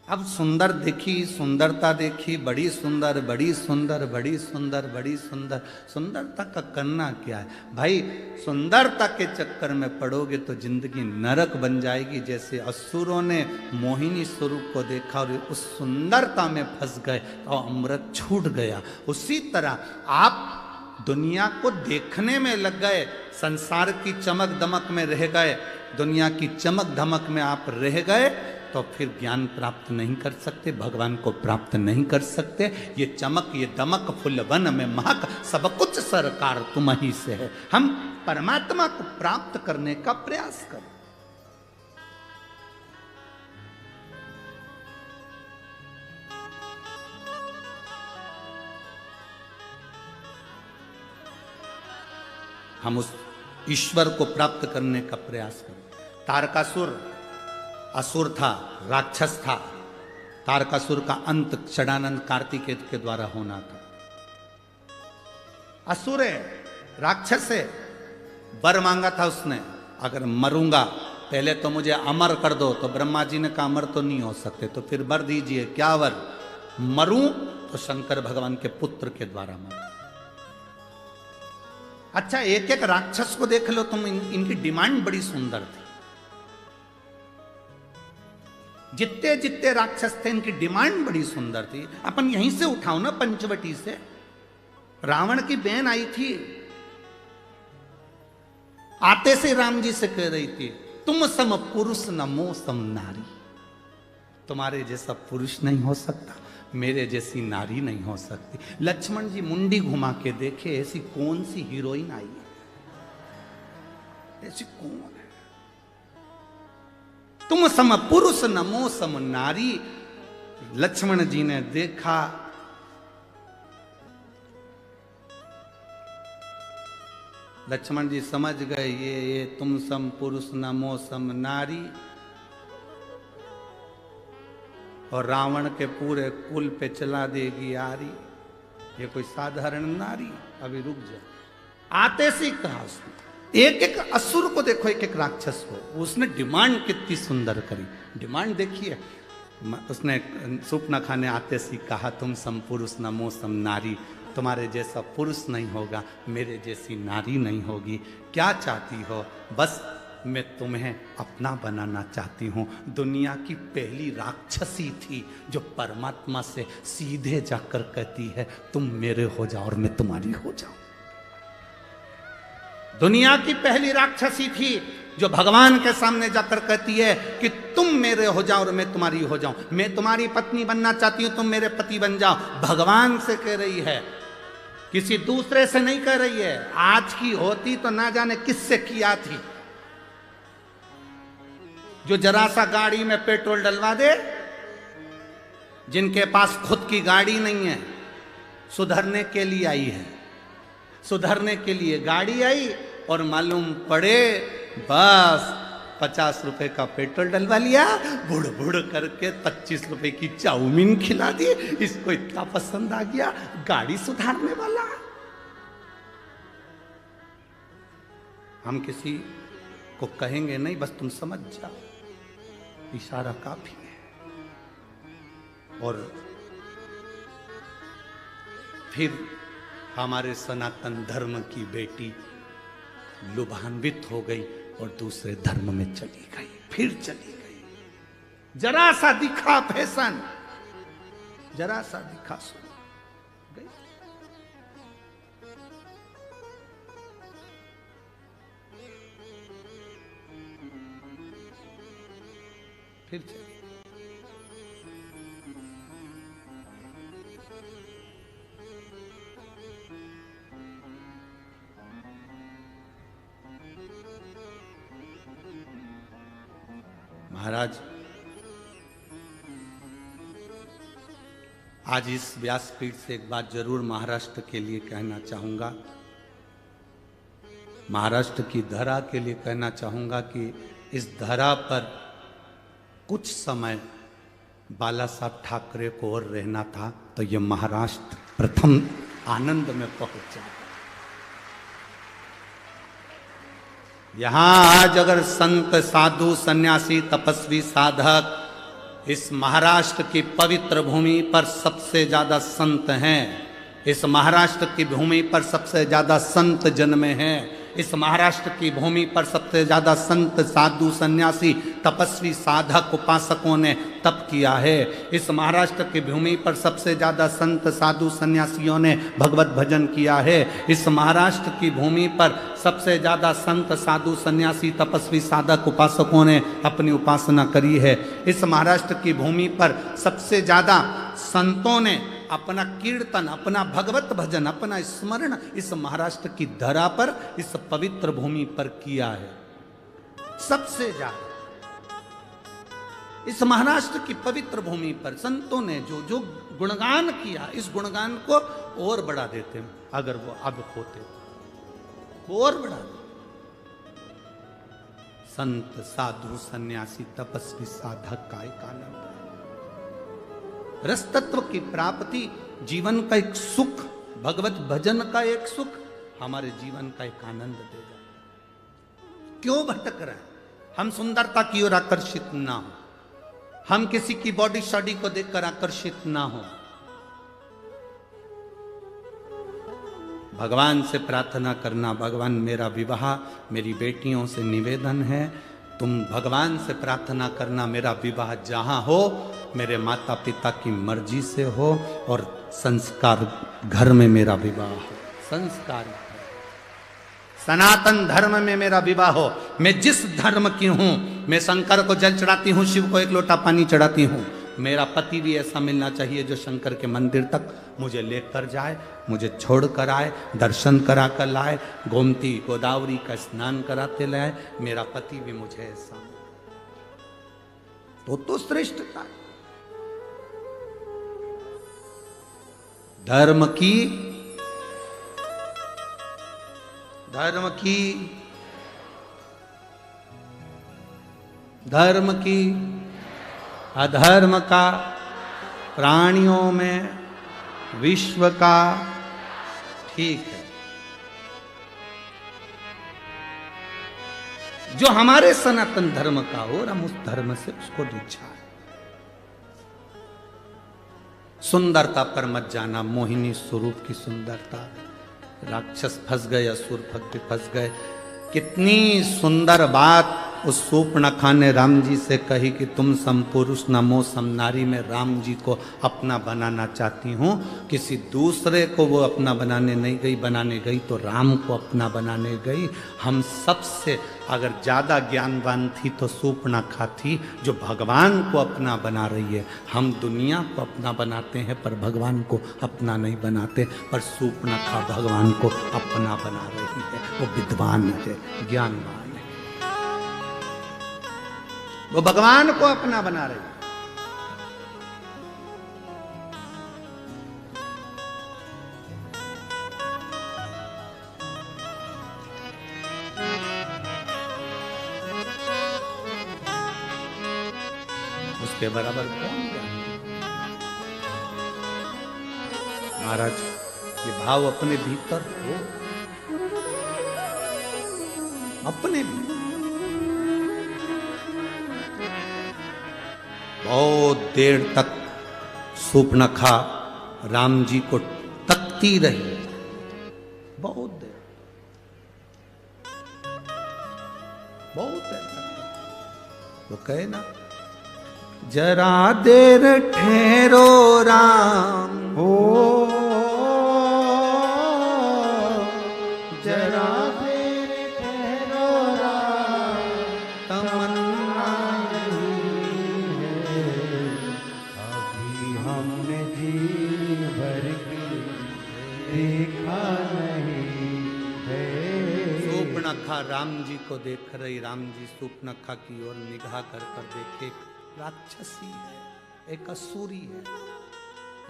अब सुंदर देखी, सुंदरता देखी, बड़ी सुंदर, बड़ी सुंदर, बड़ी सुंदर, बड़ी सुंदर, सुंदरता का करना क्या है भाई? सुंदरता के चक्कर में पड़ोगे तो जिंदगी नरक बन जाएगी। जैसे असुरों ने मोहिनी स्वरूप को देखा और उस सुंदरता में फंस गए और अमृत छूट गया, उसी तरह आप दुनिया को देखने में लग गए, संसार की चमक दमक में रह गए, दुनिया की चमक धमक में आप रह गए, तो फिर ज्ञान प्राप्त नहीं कर सकते, भगवान को प्राप्त नहीं कर सकते। ये चमक, ये दमक, फुलवन में महक, सब कुछ सरकार तुम ही से है। हम परमात्मा को प्राप्त करने का प्रयास करें। हम उस ईश्वर को प्राप्त करने का प्रयास करें। तारकासुर असुर था, राक्षस था। तारकासुर का अंत षडानंद कार्तिकेय के द्वारा होना था। असुर है, राक्षस है, वर मांगा था उसने, अगर मरूंगा पहले तो मुझे अमर कर दो, तो ब्रह्मा जी ने कहा अमर तो नहीं हो सकते, तो फिर वर दीजिए। क्या वर? मरूं तो शंकर भगवान के पुत्र के द्वारा मरूं। अच्छा, एक एक राक्षस को देख लो तुम, इनकी डिमांड बड़ी सुंदर थी। जितने जितने राक्षस थे इनकी डिमांड बड़ी सुंदर थी। अपन यहीं से उठाओ ना, पंचवटी से। रावण की बहन आई थी, आते से राम जी से कह रही थी तुम सम पुरुष नमो सम नारी। तुम्हारे जैसा पुरुष नहीं हो सकता, मेरे जैसी नारी नहीं हो सकती। लक्ष्मण जी मुंडी घुमा के देखे, ऐसी कौन सी हीरोइन आई है, ऐसी कौन है? तुम सम पुरुष नमो सम नारी। लक्ष्मण जी ने देखा, लक्ष्मण जी समझ गए ये तुम सम पुरुष नमो सम नारी, और रावण के पूरे कुल पे चला देगी आरी। ये कोई साधारण नारी? अभी रुक जा। आते से कहा उसने, एक एक असुर को देखो, एक एक राक्षस को, उसने डिमांड कितनी सुंदर करी। डिमांड देखिए, उसने सूपनखा ने आते से कहा तुम सम पुरुष नमो सम नारी। तुम्हारे जैसा पुरुष नहीं होगा, मेरे जैसी नारी नहीं होगी। क्या चाहती हो? बस मैं तुम्हें अपना बनाना चाहती हूँ। दुनिया की पहली राक्षसी थी जो परमात्मा से सीधे जाकर कहती है तुम मेरे हो जाओ और मैं तुम्हारी हो जाऊं। दुनिया की पहली राक्षसी थी जो भगवान के सामने जाकर कहती है कि तुम मेरे हो जाओ और मैं तुम्हारी हो जाऊं। मैं तुम्हारी पत्नी बनना चाहती हूं, तुम मेरे पति बन जाओ। भगवान से कह रही है, किसी दूसरे से नहीं कह रही है। आज की होती तो ना जाने किससे किया थी। जो जरा सा गाड़ी में पेट्रोल डलवा दे, जिनके पास खुद की गाड़ी नहीं है, सुधरने के लिए आई है, सुधरने के लिए गाड़ी आई, और मालूम पड़े बस 50 रुपए का पेट्रोल डलवा लिया, बुड़ बुड़ करके 25 रुपए की चाउमीन खिला दी। इसको इतना पसंद आ गया, गाड़ी सुधारने वाला। हम किसी को कहेंगे नहीं, बस तुम समझ जाओ, इशारा काफी है। और फिर हमारे सनातन धर्म की बेटी लुभान्वित हो गई और दूसरे धर्म में चली गई, फिर चली गई। जरा सा दिखा फैशन, जरा सा दिखा सुन गई। फिर चली। महाराज, आज इस व्यासपीठ से एक बात जरूर महाराष्ट्र के लिए कहना चाहूंगा, महाराष्ट्र की धरा के लिए कहना चाहूंगा कि इस धरा पर कुछ समय बाला साहब ठाकरे को और रहना था तो ये महाराष्ट्र प्रथम आनंद में पहुंच जाए। यहां आज अगर संत साधु सन्यासी तपस्वी साधक इस महाराष्ट्र की पवित्र भूमि पर सबसे ज्यादा संत हैं, इस महाराष्ट्र की भूमि पर सबसे ज्यादा संत जन्मे हैं, इस महाराष्ट्र की भूमि पर सबसे ज्यादा संत साधु सन्यासी तपस्वी साधक उपासकों ने तप किया है, इस महाराष्ट्र की भूमि पर सबसे ज्यादा संत साधु सन्यासियों ने भगवत भजन किया है, इस महाराष्ट्र की भूमि पर सबसे ज्यादा संत साधु सन्यासी तपस्वी साधक उपासकों ने अपनी उपासना करी है, इस महाराष्ट्र की भूमि पर सबसे ज्यादा संतों ने अपना कीर्तन, अपना भगवत भजन, अपना स्मरण इस महाराष्ट्र की धरा पर, इस पवित्र भूमि पर किया है। सबसे ज्यादा इस महाराष्ट्र की पवित्र भूमि पर संतों ने जो जो गुणगान किया, इस गुणगान को और बढ़ा देते हैं अगर वो अब होते तो और बढ़ा देते। संत साधु सन्यासी तपस्वी साधक का एक आनंद है, रस तत्व की प्राप्ति, जीवन का एक सुख, भगवत भजन का एक सुख हमारे जीवन का एक आनंद देगा। क्यों भटक रहे हैं? हम सुंदरता की ओर आकर्षित ना हो, हम किसी की बॉडी शॉडी को देखकर आकर्षित ना हो, भगवान से प्रार्थना करना, भगवान मेरा विवाह मेरी बेटियों से निवेदन है, तुम भगवान से प्रार्थना करना मेरा विवाह जहां हो मेरे माता पिता की मर्जी से हो और संस्कार घर में मेरा विवाह हो, संस्कार सनातन धर्म में मेरा विवाह हो। मैं जिस धर्म की हूं, मैं शंकर को जल चढ़ाती हूं, शिव को एक लोटा पानी चढ़ाती हूं, मेरा पति भी ऐसा मिलना चाहिए जो शंकर के मंदिर तक मुझे लेकर जाए, मुझे छोड़ कर आए, दर्शन करा कर लाए, गोमती गोदावरी का स्नान कराते लाए, मेरा पति भी मुझे ऐसा तो श्रेष्ठता है। धर्म की अधर्म का, प्राणियों में, विश्व का, ठीक है। जो हमारे सनातन धर्म का हो और हम उस धर्म से उसको दुच्छा। सुंदरता पर मत जाना, मोहिनी स्वरूप की सुंदरता, राक्षस फंस गए, असुर फंस गए। कितनी सुंदर बात उस सूर्पणखा ने राम जी से कही कि तुम सम पुरुष नमो सम नारी, में राम जी को अपना बनाना चाहती हूँ, किसी दूसरे को वो अपना बनाने नहीं गई, बनाने गई तो राम को अपना बनाने गई। हम सबसे अगर ज़्यादा ज्ञानवान थी तो सूर्पणखा थी, जो भगवान को अपना बना रही है। हम दुनिया को अपना बनाते हैं पर भगवान को अपना नहीं बनाते, पर सूर्पणखा भगवान को अपना बना रही है। वो विद्वान है, ज्ञानवान है, वो भगवान को अपना बना रही है। उसके बराबर कौन है? महाराज, ये भाव अपने भीतर हो, अपने भीतर। बहुत देर तक सूर्पणखा राम जी को तकती रही, बहुत देर तक। तो कहे ना, जरा देर ठहरो राम हो, जरा देर ठहरो राम, तमन्ना नहीं है अभी हमने जी भर के देखा नहीं है। सूपनखा राम जी को देख रही, राम जी सूपनखा की ओर निगाह कर कर देखे, राक्षसी है, एक असुरी है,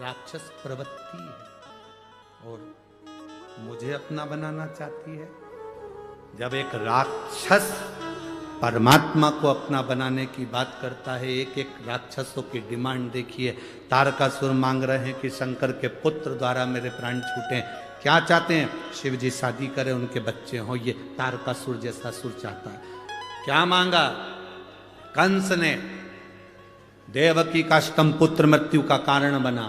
राक्षस प्रवृत्ति है और मुझे अपना बनाना चाहती है। जब एक राक्षस परमात्मा को अपना बनाने की बात करता है, एक एक राक्षसों की डिमांड देखिए। तारकासुर मांग रहे हैं कि शंकर के पुत्र द्वारा मेरे प्राण छूटे। क्या चाहते हैं? शिव जी शादी करें, उनके बच्चे हों। ये तारकासुर जैसा सुर चाहता है। क्या मांगा? कंस ने देवकी का अष्टम पुत्र मृत्यु का कारण बना।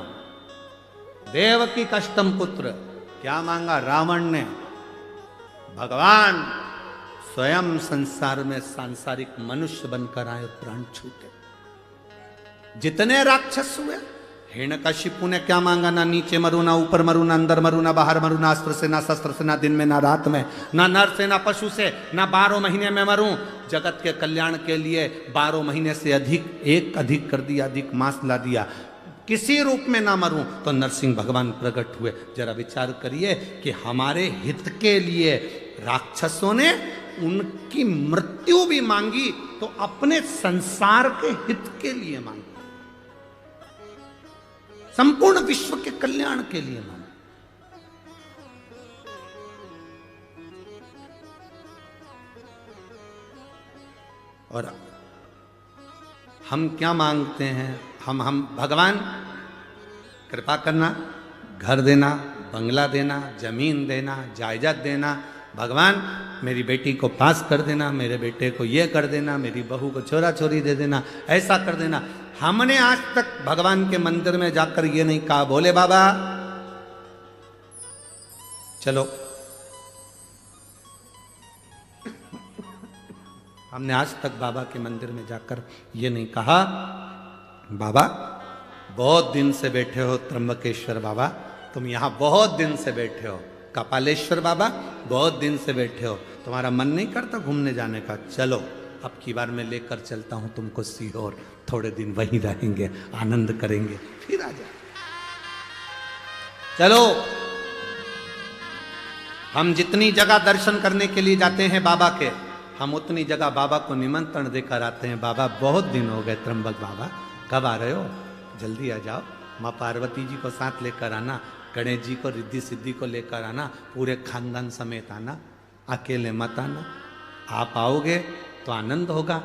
देवकी का अष्टम पुत्र। क्या मांगा? रावण ने। भगवान स्वयं संसार में सांसारिक मनुष्य बनकर आए और प्राण छूटे। जितने राक्षस हुए, हिरण्यकशिपु ने क्या मांगा? ना नीचे मरू, ना ऊपर मरू, ना अंदर मरू, ना बाहर मरू, ना अस्त्र से, ना शस्त्र से, ना दिन में, ना रात में, ना नर से, ना पशु से, ना 12 महीने में मरूं। जगत के कल्याण के लिए 12 महीने से अधिक कर दिया, अधिक मास ला दिया। किसी रूप में ना मरूं तो नरसिंह भगवान प्रकट हुए। जरा विचार करिए कि हमारे हित के लिए राक्षसों ने उनकी मृत्यु भी मांगी तो अपने संसार के हित के लिए मांगी, संपूर्ण विश्व के कल्याण के लिए मांगी। और हम क्या मांगते हैं? हम भगवान कृपा करना, घर देना, बंगला देना, जमीन देना, जायदाद देना। भगवान मेरी बेटी को पास कर देना, मेरे बेटे को ये कर देना, मेरी बहू को छोरा छोरी दे देना, ऐसा कर देना। हमने आज तक भगवान के मंदिर में जाकर ये नहीं कहा, भोले बाबा चलो। हमने आज तक बाबा के मंदिर में जाकर ये नहीं कहा, बाबा बहुत दिन से बैठे हो, त्र्यंबकेश्वर बाबा तुम यहाँ बहुत दिन से बैठे हो, कपालेश्वर बाबा बहुत दिन से बैठे हो, तुम्हारा मन नहीं करता घूमने जाने का? चलो अब की बार मैं लेकर चलता हूँ तुमको सीहोर, थोड़े दिन वहीं रहेंगे, आनंद करेंगे, फिर आ जाए। चलो हम जितनी जगह दर्शन करने के लिए जाते हैं बाबा के, हम उतनी जगह बाबा को निमंत्रण देकर आते हैं। बाबा बहुत दिन हो गए, त्र्यंबक बाबा कब आ रहे हो? जल्दी आ जाओ। माँ पार्वती जी को साथ लेकर आना, गणेश जी को, रिद्धि सिद्धि को लेकर आना, पूरे खानदान समेत आना, अकेले मत आना। आप आओगे तो आनंद होगा,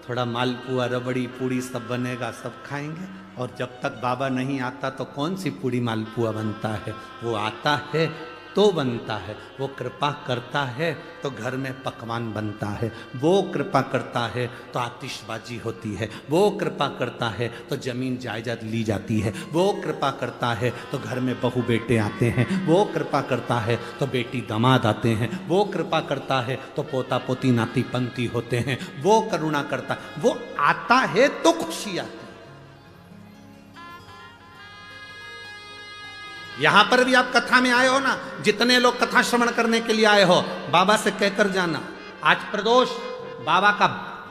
थोड़ा मालपुआ, रबड़ी, पूड़ी सब बनेगा, सब खाएंगे। और जब तक बाबा नहीं आता तो कौन सी पूड़ी मालपुआ बनता है? वो आता है तो बनता है, वो कृपा करता है तो घर में पकवान बनता है, वो कृपा करता है तो आतिशबाजी होती है, वो कृपा करता है तो जमीन जायदाद ली जाती है, वो कृपा करता है तो घर में बहू बेटे आते हैं, वो कृपा करता है तो बेटी दामाद आते हैं, वो कृपा करता है तो पोता पोती नाती पंती होते हैं, वो करुणा करता, वो आता है तो खुशी आती है। यहां पर भी आप कथा में आए हो ना, जितने लोग कथा श्रवण करने के लिए आए हो, बाबा से कहकर जाना आज प्रदोष बाबा का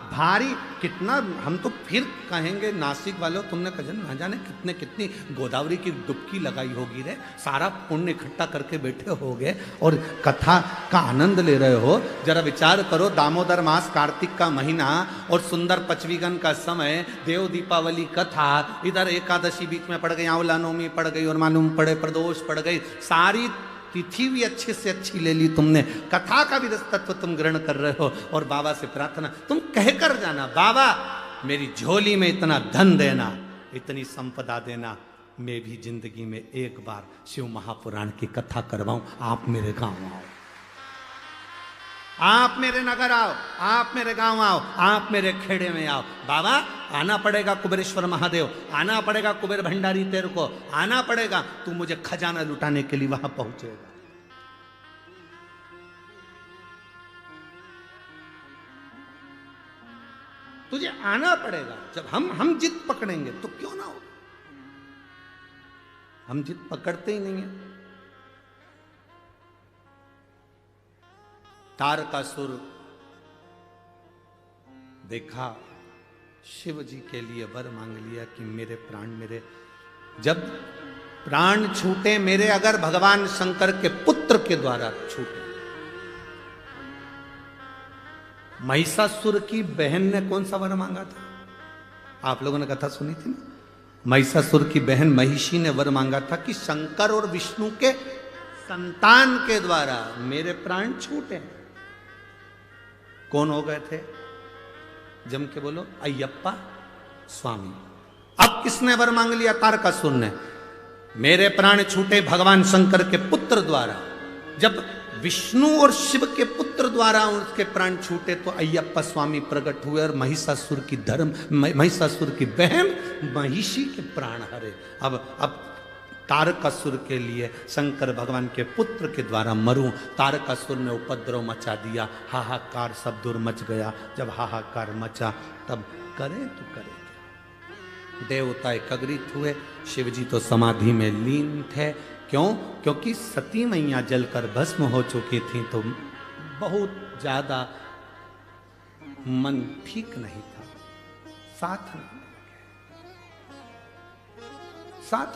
भारी। कितना हम तो फिर कहेंगे नासिक वालों, तुमने कजन ना जाने कितनी गोदावरी की डुबकी लगाई होगी रे, सारा पुण्य इकट्ठा करके बैठे होगे और कथा का आनंद ले रहे हो। जरा विचार करो, दामोदर मास, कार्तिक का महीना और सुंदर पचवीगन का समय, देव दीपावली कथा, इधर एकादशी बीच में पड़ गई, आंवला नवमी पड़ गई और मालूम पड़े प्रदोष पड़ गई, सारी तिथि भी अच्छे से अच्छी ले ली तुमने, कथा का भी तत्व तुम ग्रहण कर रहे हो। और बाबा से प्रार्थना तुम कहकर जाना, बाबा मेरी झोली में इतना धन देना, इतनी संपदा देना, मैं भी जिंदगी में एक बार शिव महापुराण की कथा करवाऊं, आप मेरे गांव आओ, आप मेरे नगर आओ, आप मेरे गांव आओ, आप मेरे खेड़े में आओ। बाबा आना पड़ेगा कुबेरेश्वर महादेव, आना पड़ेगा कुबेर भंडारी, तेरे को आना पड़ेगा, तू मुझे खजाना लुटाने के लिए वहां पहुंचेगा। तुझे आना पड़ेगा। जब हम जिद पकड़ेंगे तो क्यों ना हो, हम जिद पकड़ते ही नहीं है। तारकासुर देखा, शिव जी के लिए वर मांग लिया कि मेरे प्राण, मेरे जब प्राण छूटे मेरे, अगर भगवान शंकर के पुत्र के द्वारा छूटे महिषासुर की बहन ने कौन सा वर मांगा था? आप लोगों ने कथा सुनी थी ना, महिषासुर की बहन महिषी ने वर मांगा था कि शंकर और विष्णु के संतान के द्वारा मेरे प्राण छूटे। कौन हो गए थे? जम के बोलो, अय्यप्पा स्वामी। अब किसने वर मांग लिया? तारकासुर ने। मेरे प्राण छूटे भगवान शंकर के पुत्र द्वारा। जब विष्णु और शिव के पुत्र द्वारा उसके प्राण छूटे तो अय्यप्पा स्वामी प्रकट हुए और महिषासुर की बहन महिषी के प्राण हरे। अब तारकासुर के लिए शंकर भगवान के पुत्र के द्वारा मरूं। तारकासुर ने उपद्रव मचा दिया, हाहाकार सब दूर मच गया। जब हाहाकार मचा तब करे तो करे क्या? देवता एकत्रित हुए, शिव जी तो समाधि में लीन थे। क्यों? क्योंकि सती मैया जलकर भस्म हो चुकी थी, तो बहुत ज्यादा मन ठीक नहीं था, साथ नहीं, साथ।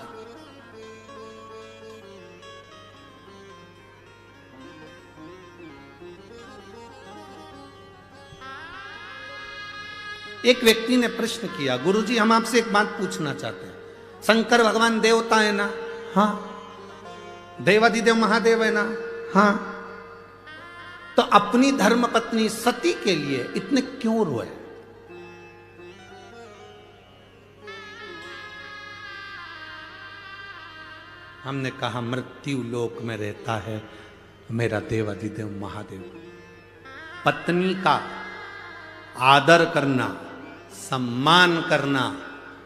एक व्यक्ति ने प्रश्न किया, गुरुजी हम आपसे एक बात पूछना चाहते हैं, शंकर भगवान देवता है ना? हाँ। देवादिदेव महादेव है ना? हाँ। तो अपनी धर्म पत्नी सती के लिए इतने क्यों रोए? हमने कहा मृत्यु लोक में रहता है मेरा देवादिदेव महादेव। पत्नी का आदर करना, सम्मान करना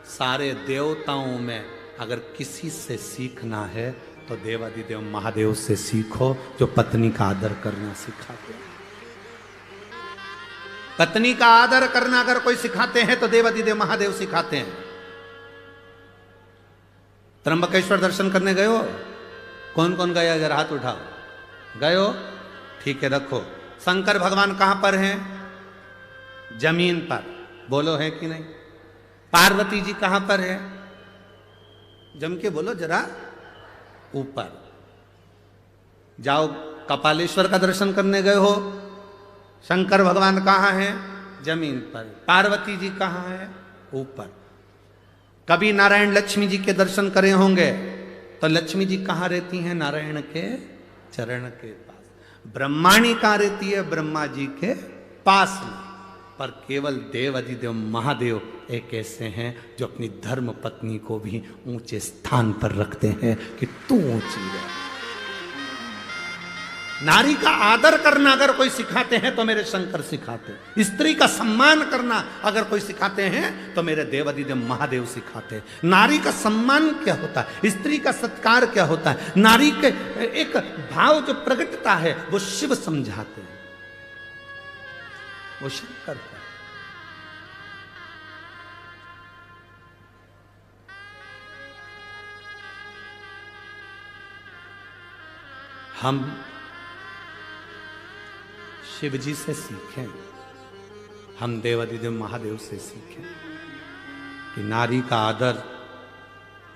सारे देवताओं में अगर किसी से सीखना है तो देवादिदेव महादेव से सीखो, जो पत्नी का आदर करना सिखाते हैं। पत्नी का आदर करना अगर कोई सिखाते हैं तो देवादिदेव महादेव सिखाते हैं। त्र्यंबकेश्वर दर्शन करने गए हो? कौन कौन गया? जरा हाथ उठाओ। गए हो? ठीक है, रखो। शंकर भगवान कहां पर हैं? जमीन पर। बोलो है कि नहीं? पार्वती जी कहां पर है? जम के बोलो जरा, ऊपर। जाओ, कपालेश्वर का दर्शन करने गए हो? शंकर भगवान कहां हैं? जमीन पर। पार्वती जी कहां है? ऊपर। कभी नारायण लक्ष्मी जी के दर्शन करे होंगे तो लक्ष्मी जी कहां रहती हैं? नारायण के चरण के पास। ब्रह्माणी कहां रहती है? ब्रह्मा जी के पास में। पर केवल देवादिदेव महादेव एक ऐसे हैं जो अपनी धर्म पत्नी को भी ऊंचे स्थान पर रखते हैं कि तू ऊंची है। नारी का आदर करना अगर कोई सिखाते हैं तो मेरे शंकर सिखाते हैं। स्त्री का सम्मान करना अगर कोई सिखाते हैं तो मेरे देवादिदेव महादेव सिखाते हैं। नारी का सम्मान क्या होता है, स्त्री का सत्कार क्या होता है, नारी के एक भाव जो प्रकटता है वो शिव समझाते हैं, वो शंकर का। हम शिव जी से सीखें, हम देवादिदेव महादेव से सीखें कि नारी का आदर,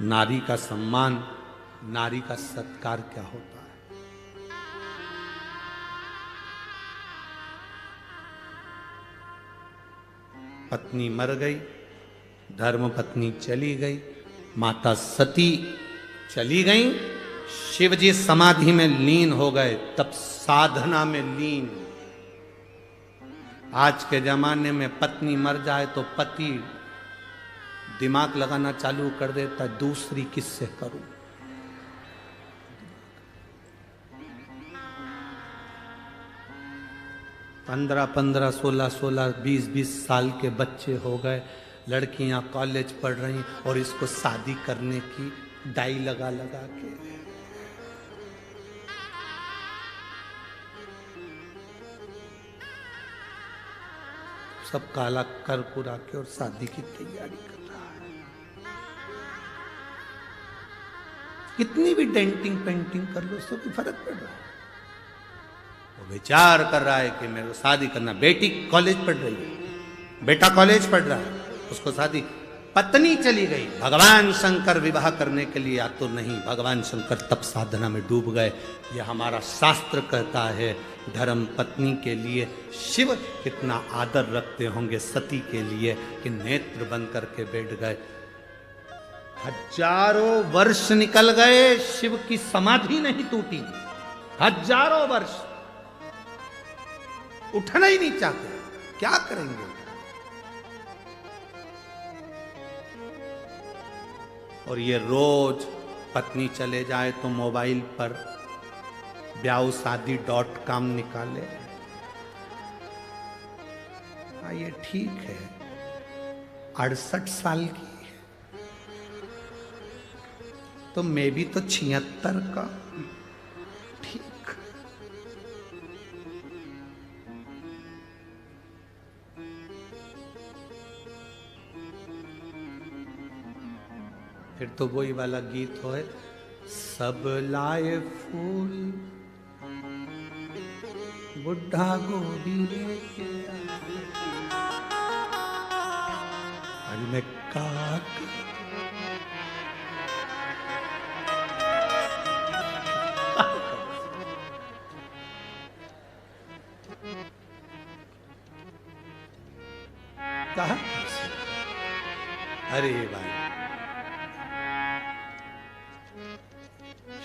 नारी का सम्मान, नारी का सत्कार क्या होता है। पत्नी मर गई, धर्म पत्नी चली गई, माता सती चली गई, शिव जी समाधि में लीन हो गए, तब साधना में लीन। आज के जमाने में पत्नी मर जाए तो पति दिमाग लगाना चालू कर देता, दूसरी किससे करूं। पंद्रह 16, 20 साल के बच्चे हो गए, लड़कियां कॉलेज पढ़ रही और इसको शादी करने की डाई लगा लगा के। सब काला कर कुरा के और शादी की तैयारी कर रहा है। कितनी भी डेंटिंग पेंटिंग कर लो, उससे कोई फर्क पड़ रहा है। वो विचार कर रहा है कि मेरे को शादी करना। बेटी कॉलेज पढ़ रही है, बेटा कॉलेज पढ़ रहा है, उसको शादी। पत्नी चली गई, भगवान शंकर विवाह करने के लिए या तो नहीं, भगवान शंकर तप साधना में डूब गए। यह हमारा शास्त्र कहता है। धर्म पत्नी के लिए शिव कितना आदर रखते होंगे सती के लिए कि नेत्र बंद करके बैठ गए। हजारों वर्ष निकल गए, शिव की समाधि नहीं टूटी। हजारों वर्ष उठना ही नहीं चाहते, क्या करेंगे? और ये रोज पत्नी चले जाए तो मोबाइल पर ब्याहशादी.com निकाले। हाँ, ये ठीक है, 68 साल की तो मैं भी तो 76 का। ठीक। फिर तो वही वाला गीत हो, सब लाए फूल बुढ़ा गोदी लेके आज मैं का कहा। अरे भाई,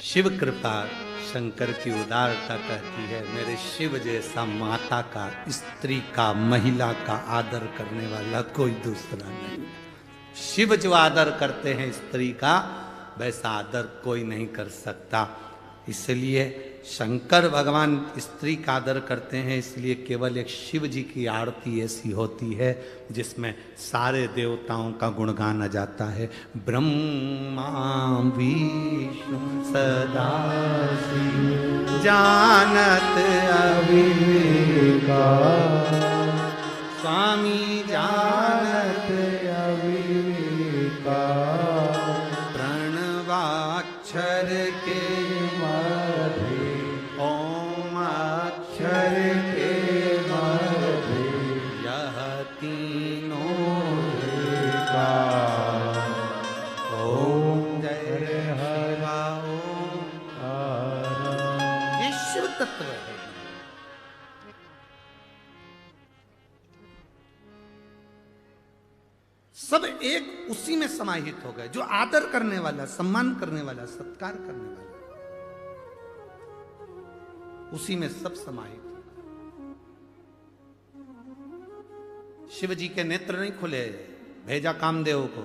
शिव कृपा शंकर की उदारता कहती है, मेरे शिव जैसा माता का, स्त्री का, महिला का आदर करने वाला कोई दूसरा नहीं। शिव जो आदर करते हैं स्त्री का, वैसा आदर कोई नहीं कर सकता। इसलिए शंकर भगवान स्त्री का आदर करते हैं, इसलिए केवल एक शिव जी की आरती ऐसी होती है जिसमें सारे देवताओं का गुणगान आ जाता है। ब्रह्मा विष्णु सदा शिव जानत अविवेका, स्वामी जानत अविवेका, प्रणवाक्षर के तत्व है। सब एक उसी में समाहित हो गए, जो आदर करने वाला, सम्मान करने वाला, सत्कार करने वाला, उसी में सब समाहित हो गए। शिव जी के नेत्र नहीं खुले, भेजा कामदेव को।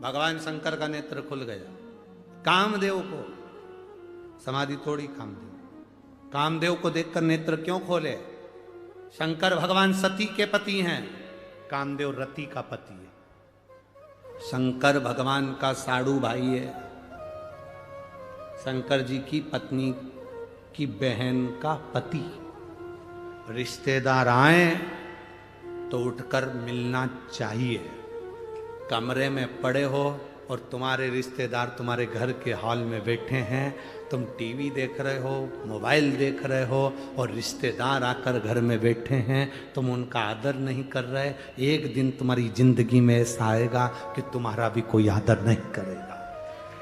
भगवान शंकर का नेत्र खुल गया, कामदेव को समाधि तोड़ी। कामदेव को देखकर नेत्र क्यों खोले? शंकर भगवान सती के पति हैं, कामदेव रति का पति है। शंकर भगवान का साड़ू भाई है, शंकर जी की पत्नी की बहन का पति। रिश्तेदार आए तो उठकर मिलना चाहिए। कमरे में पड़े हो और तुम्हारे रिश्तेदार तुम्हारे घर के हॉल में बैठे हैं, तुम टीवी देख रहे हो, मोबाइल देख रहे हो, और रिश्तेदार आकर घर में बैठे हैं, तुम उनका आदर नहीं कर रहे। एक दिन तुम्हारी जिंदगी में ऐसा आएगा कि तुम्हारा भी कोई आदर नहीं करेगा।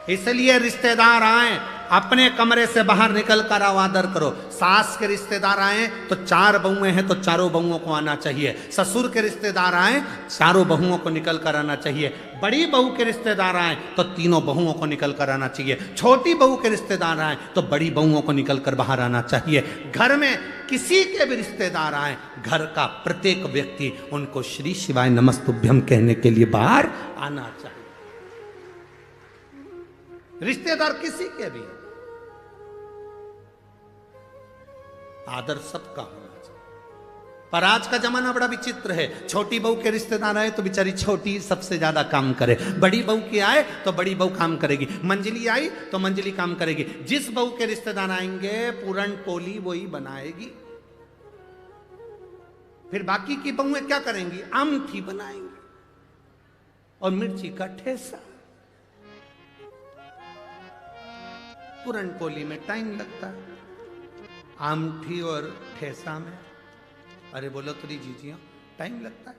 इसलिए रिश्तेदार आए, अपने कमरे से बाहर निकल कर आओ, आदर करो। सास के रिश्तेदार आए तो 4 बहुएं हैं तो चारों बहुओं को आना चाहिए। ससुर के रिश्तेदार आए, चारों बहुओं को निकल कर आना चाहिए। बड़ी बहू के रिश्तेदार आए तो तीनों बहुओं को निकल कर आना चाहिए। छोटी बहू के रिश्तेदार आए तो बड़ी बहुओं को निकल कर बाहर आना चाहिए। घर में किसी के भी रिश्तेदार आए, घर का प्रत्येक व्यक्ति उनको श्री शिवाय नमस्तुभ्यम कहने के लिए बाहर आना चाहिए। रिश्तेदार किसी के भी, आदर सबका होना चाहिए। पर आज का जमाना बड़ा विचित्र है। छोटी बहू के रिश्तेदार आए तो बेचारी छोटी सबसे ज्यादा काम करे, बड़ी बहू के आए तो बड़ी बहू काम करेगी, मंजली आई तो मंजली काम करेगी। जिस बहू के रिश्तेदार आएंगे पूरन पोली वही बनाएगी। फिर बाकी की बहुएं क्या करेंगी? आमठी बनाएंगी और मिर्ची का ठेसा। पूरन पोली में टाइम लगता है, आमठी और ठेसा में, अरे बोलो तो जीजिया टाइम लगता है।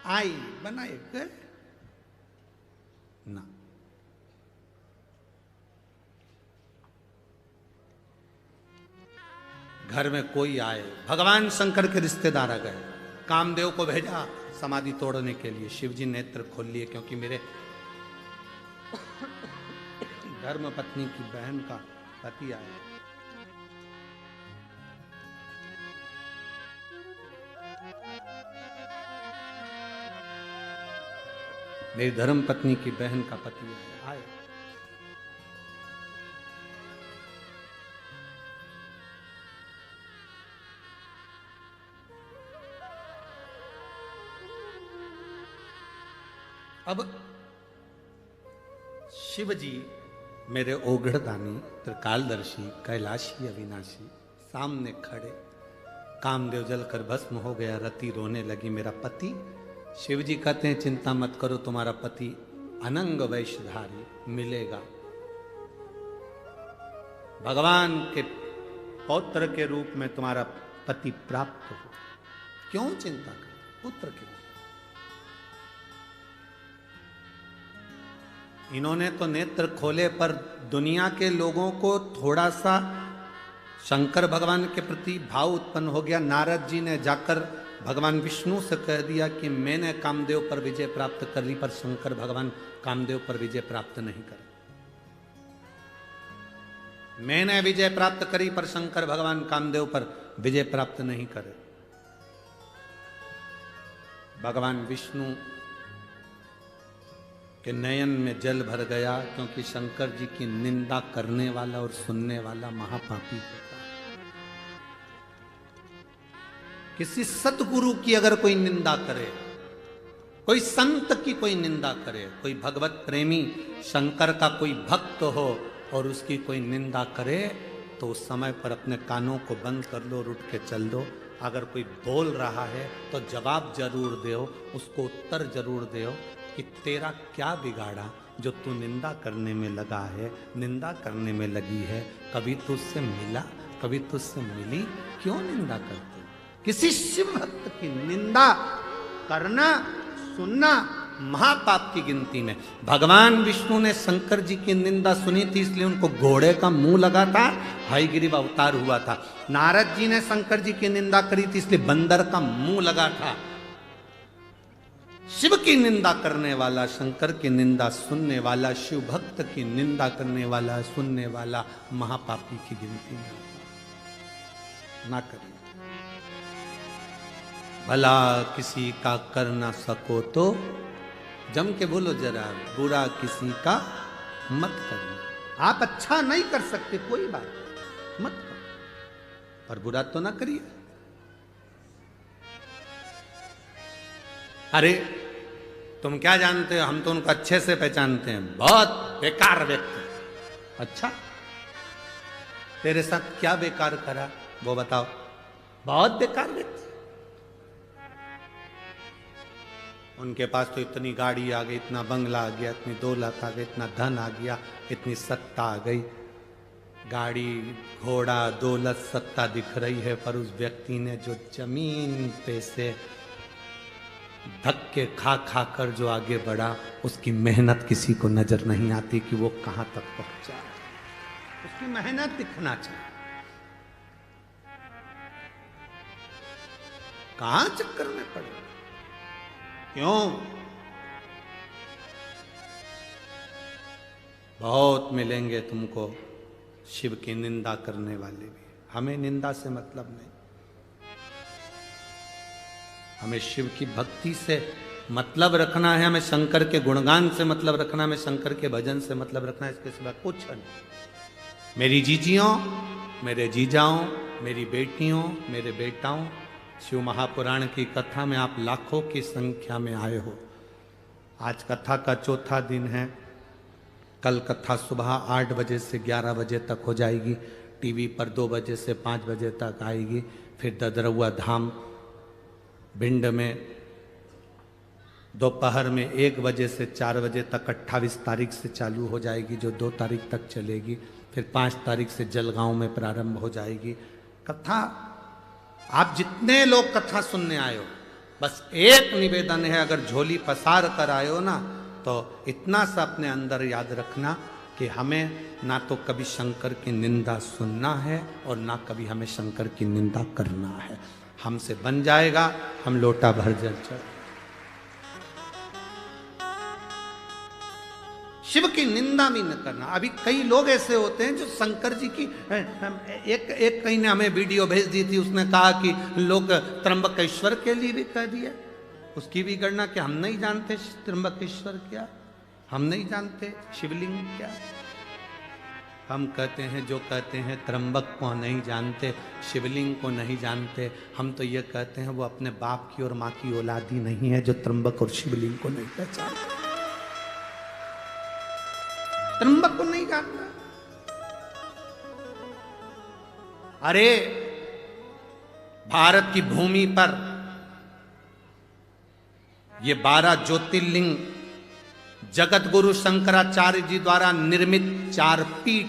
आई बनाए गए ना। घर में कोई आए, भगवान शंकर के रिश्तेदार आ गए, कामदेव को भेजा समाधि तोड़ने के लिए। शिव जी नेत्र खोल लिए, क्योंकि मेरे धर्म पत्नी की बहन का पति आया। मेरी धर्म पत्नी की बहन का पति आया। अब शिव जी मेरे ओघड़दानी, त्रिकालदर्शी, कैलाशी, अविनाशी सामने खड़े। कामदेव जलकर भस्म हो गया, रति रोने लगी, मेरा पति। शिव जी कहते हैं चिंता मत करो, तुम्हारा पति अनंग वैश्यधारी मिलेगा। भगवान के पौत्र के रूप में तुम्हारा पति प्राप्त हो। क्यों चिंता करो, पुत्र के रूप। इन्होंने तो नेत्र खोले, पर दुनिया के लोगों को थोड़ा सा शंकर भगवान के प्रति भाव उत्पन्न हो गया। नारद जी ने जाकर भगवान विष्णु से कह दिया कि मैंने कामदेव पर विजय प्राप्त कर ली, पर शंकर भगवान कामदेव पर विजय प्राप्त नहीं करे। मैंने विजय प्राप्त करी, पर शंकर भगवान कामदेव पर विजय प्राप्त नहीं करे। भगवान विष्णु के नयन में जल भर गया, क्योंकि शंकर जी की निंदा करने वाला और सुनने वाला महापापी होता है। किसी सतगुरु की अगर कोई निंदा करे, कोई संत की कोई निंदा करे, कोई भगवत प्रेमी शंकर का कोई भक्त हो और उसकी कोई निंदा करे, तो उस समय पर अपने कानों को बंद कर लो और उठ के चल दो। अगर कोई बोल रहा है तो जवाब जरूर दो, उसको उत्तर जरूर दो कि तेरा क्या बिगाड़ा जो तू निंदा करने में लगा है, निंदा करने में लगी है। कभी तुझसे मिला, कभी तुझसे मिली, क्यों निंदा करते? किसी शिव भक्त की निंदा करना, सुनना महापाप की गिनती में। भगवान विष्णु ने शंकर जी की निंदा सुनी थी, इसलिए उनको घोड़े का मुंह लगा था, हयग्रीव अवतार हुआ था। नारद जी ने शंकर जी की निंदा करी थी, इसलिए बंदर का मुंह लगा था। शिव की निंदा करने वाला, शंकर की निंदा सुनने वाला, शिव भक्त की निंदा करने वाला, सुनने वाला महापापी की गिनती में ना करिए। भला किसी का कर ना सको तो जम के बोलो जरा, बुरा किसी का मत करना। आप अच्छा नहीं कर सकते, कोई बात मत करो, पर बुरा तो ना करिए। अरे तुम क्या जानते हो, हम तो उनको अच्छे से पहचानते हैं, बहुत बेकार व्यक्ति। अच्छा, तेरे साथ क्या बेकार करा वो बताओ। बहुत बेकार व्यक्ति। उनके पास तो इतनी गाड़ी आ गई, इतना बंगला आ गया, इतनी दौलत आ गई, इतना धन आ गया, इतनी सत्ता आ गई। गाड़ी, घोड़ा, दौलत, सत्ता दिख रही है, पर उस व्यक्ति ने जो जमीन पे से धक्के खा खा कर जो आगे बढ़ा, उसकी मेहनत किसी को नजर नहीं आती कि वो कहां तक पहुंचा। उसकी मेहनत दिखना चाहिए। कहां चक्कर में पड़े, क्यों? बहुत मिलेंगे तुमको शिव की निंदा करने वाले भी। हमें निंदा से मतलब नहीं, हमें शिव की भक्ति से मतलब रखना है, हमें शंकर के गुणगान से मतलब रखना, हमें शंकर के भजन से मतलब रखना है, इसके सिवा कुछ नहीं। मेरी जीजियों, मेरे जीजाओं, मेरी बेटियों, मेरे बेटाओं, शिव महापुराण की कथा में आप लाखों की संख्या में आए हो। आज कथा का चौथा दिन है। कल कथा सुबह 8 बजे से 11 बजे तक हो जाएगी। टीवी पर 2 बजे से 5 बजे तक आएगी। फिर ददरौआ धाम भिंड में दोपहर में 1 बजे से 4 बजे तक 28 तारीख से चालू हो जाएगी, जो 2 तारीख तक चलेगी। फिर 5 तारीख से जलगांव में प्रारंभ हो जाएगी कथा। आप जितने लोग कथा सुनने आए हो, बस एक निवेदन है, अगर झोली पसार कर आयो ना तो इतना सा अपने अंदर याद रखना कि हमें ना तो कभी शंकर की निंदा सुनना है और ना कभी हमें शंकर की निंदा करना है। हमसे बन जाएगा, हम लोटा भर जल चढ़। शिव की निंदा भी न करना। अभी कई लोग ऐसे होते हैं जो शंकर जी की एक कहीं ने हमें वीडियो भेज दी थी, उसने कहा कि लोग त्र्यंबकेश्वर के लिए भी कह दिया। उसकी भी गणना कि हम नहीं जानते त्र्यंबकेश्वर क्या, हम नहीं जानते शिवलिंग क्या। हम कहते हैं, जो कहते हैं त्र्यंबक को नहीं जानते, शिवलिंग को नहीं जानते, हम तो ये कहते हैं वो अपने बाप की और माँ की औलाद ही नहीं है जो त्र्यंबक और शिवलिंग को नहीं पहचानते। त्र्यंबक को नहीं जानता। अरे भारत की भूमि पर ये 12 ज्योतिर्लिंग जगत गुरु शंकराचार्य जी द्वारा निर्मित 4 पीठ,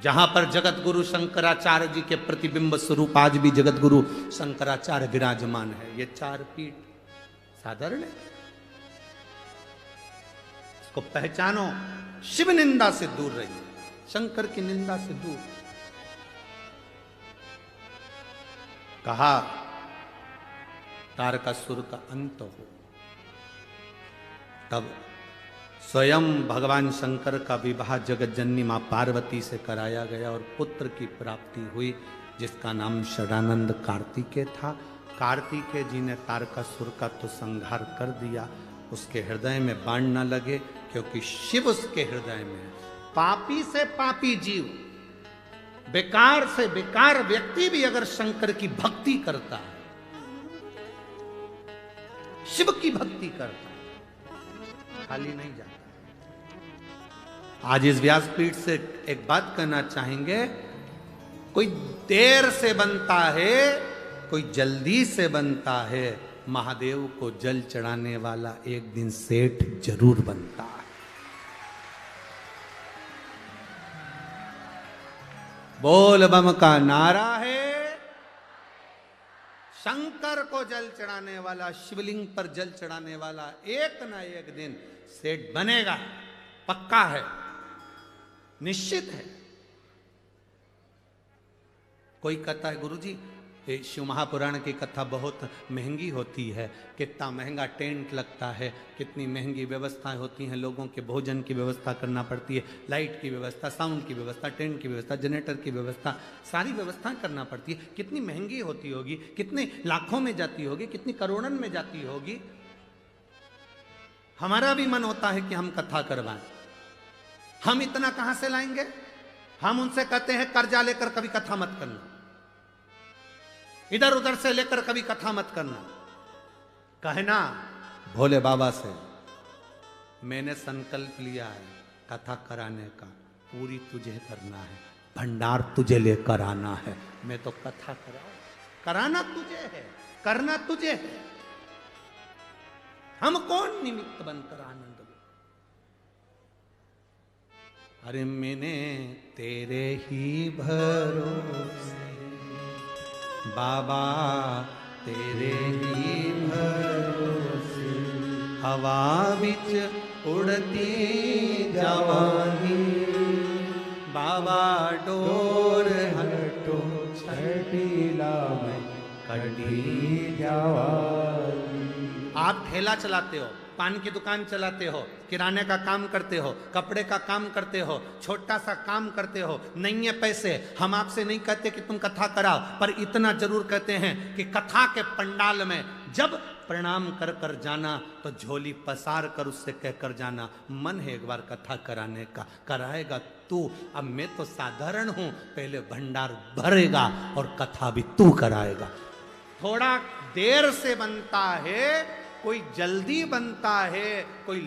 जहां पर जगत गुरु शंकराचार्य जी के प्रतिबिंब स्वरूप आज भी जगत गुरु शंकराचार्य विराजमान है। ये 4 पीठ साधारण है, इसको पहचानो। शिव निंदा से दूर रहिए, शंकर की निंदा से दूर। कहा तारकासुर का अंत हो, तब स्वयं भगवान शंकर का विवाह जगत जननी मां पार्वती से कराया गया और पुत्र की प्राप्ति हुई जिसका नाम षडानंद कार्तिकेय था। कार्तिकेय जी ने तारकासुर का तो संहार कर दिया, उसके हृदय में बाण न लगे, क्योंकि शिव उसके हृदय में है। पापी से पापी जीव, बेकार से बेकार व्यक्ति भी अगर शंकर की भक्ति करता है, शिव की भक्ति करता है, खाली नहीं जाता। आज इस व्यासपीठ से एक बात कहना चाहेंगे, कोई देर से बनता है, कोई जल्दी से बनता है, महादेव को जल चढ़ाने वाला एक दिन सेठ जरूर बनता है। बोल बम का नारा है, शंकर को जल चढ़ाने वाला, शिवलिंग पर जल चढ़ाने वाला एक ना एक दिन सेठ बनेगा, पक्का है, निश्चित है। कोई कहता है गुरुजी शिव महापुराण की कथा बहुत महंगी होती है, कितना महंगा टेंट लगता है, कितनी महंगी व्यवस्थाएं होती हैं, लोगों के भोजन की व्यवस्था करना पड़ती है, लाइट की व्यवस्था, साउंड की व्यवस्था, टेंट की व्यवस्था, जनरेटर की व्यवस्था, सारी व्यवस्थाएं करना पड़ती है, कितनी महंगी होती होगी, कितने लाखों में जाती होगी, कितनी करोड़न में जाती होगी। हमारा भी मन होता है कि हम कथा करवाएं, हम इतना कहां से लाएंगे। हम उनसे कहते हैं कर्जा लेकर कभी कथा मत करना, इधर उधर से लेकर कभी कथा मत करना। कहना भोले बाबा से मैंने संकल्प लिया है कथा कराने का, पूरी तुझे करना है, भंडार तुझे लेकर आना है, मैं तो कथा कराना तुझे है, करना तुझे है, हम कौन निमित्त बनकर आनंद लो। अरे मैंने तेरे ही भरोसे बाबा, तेरे ही भरोसे हवा बिच उड़ती जवानी, बाबा डोर हटो छठीला में कटी जवानी। आप ठेला चलाते हो, पान की दुकान चलाते हो, किराने का काम करते हो, कपड़े का काम करते हो, छोटा सा काम करते हो, नहीं है पैसे, हम आपसे नहीं कहते कि तुम कथा कराओ, पर इतना जरूर कहते हैं कि कथा के पंडाल में जब प्रणाम कर कर जाना तो झोली पसार कर उससे कहकर जाना, मन है एक बार कथा कराने का, कराएगा तू। अब मैं तो साधारण हूं, पहले भंडार भरेगा और कथा भी तू कराएगा। थोड़ा देर से बनता है, कोई जल्दी बनता है, कोई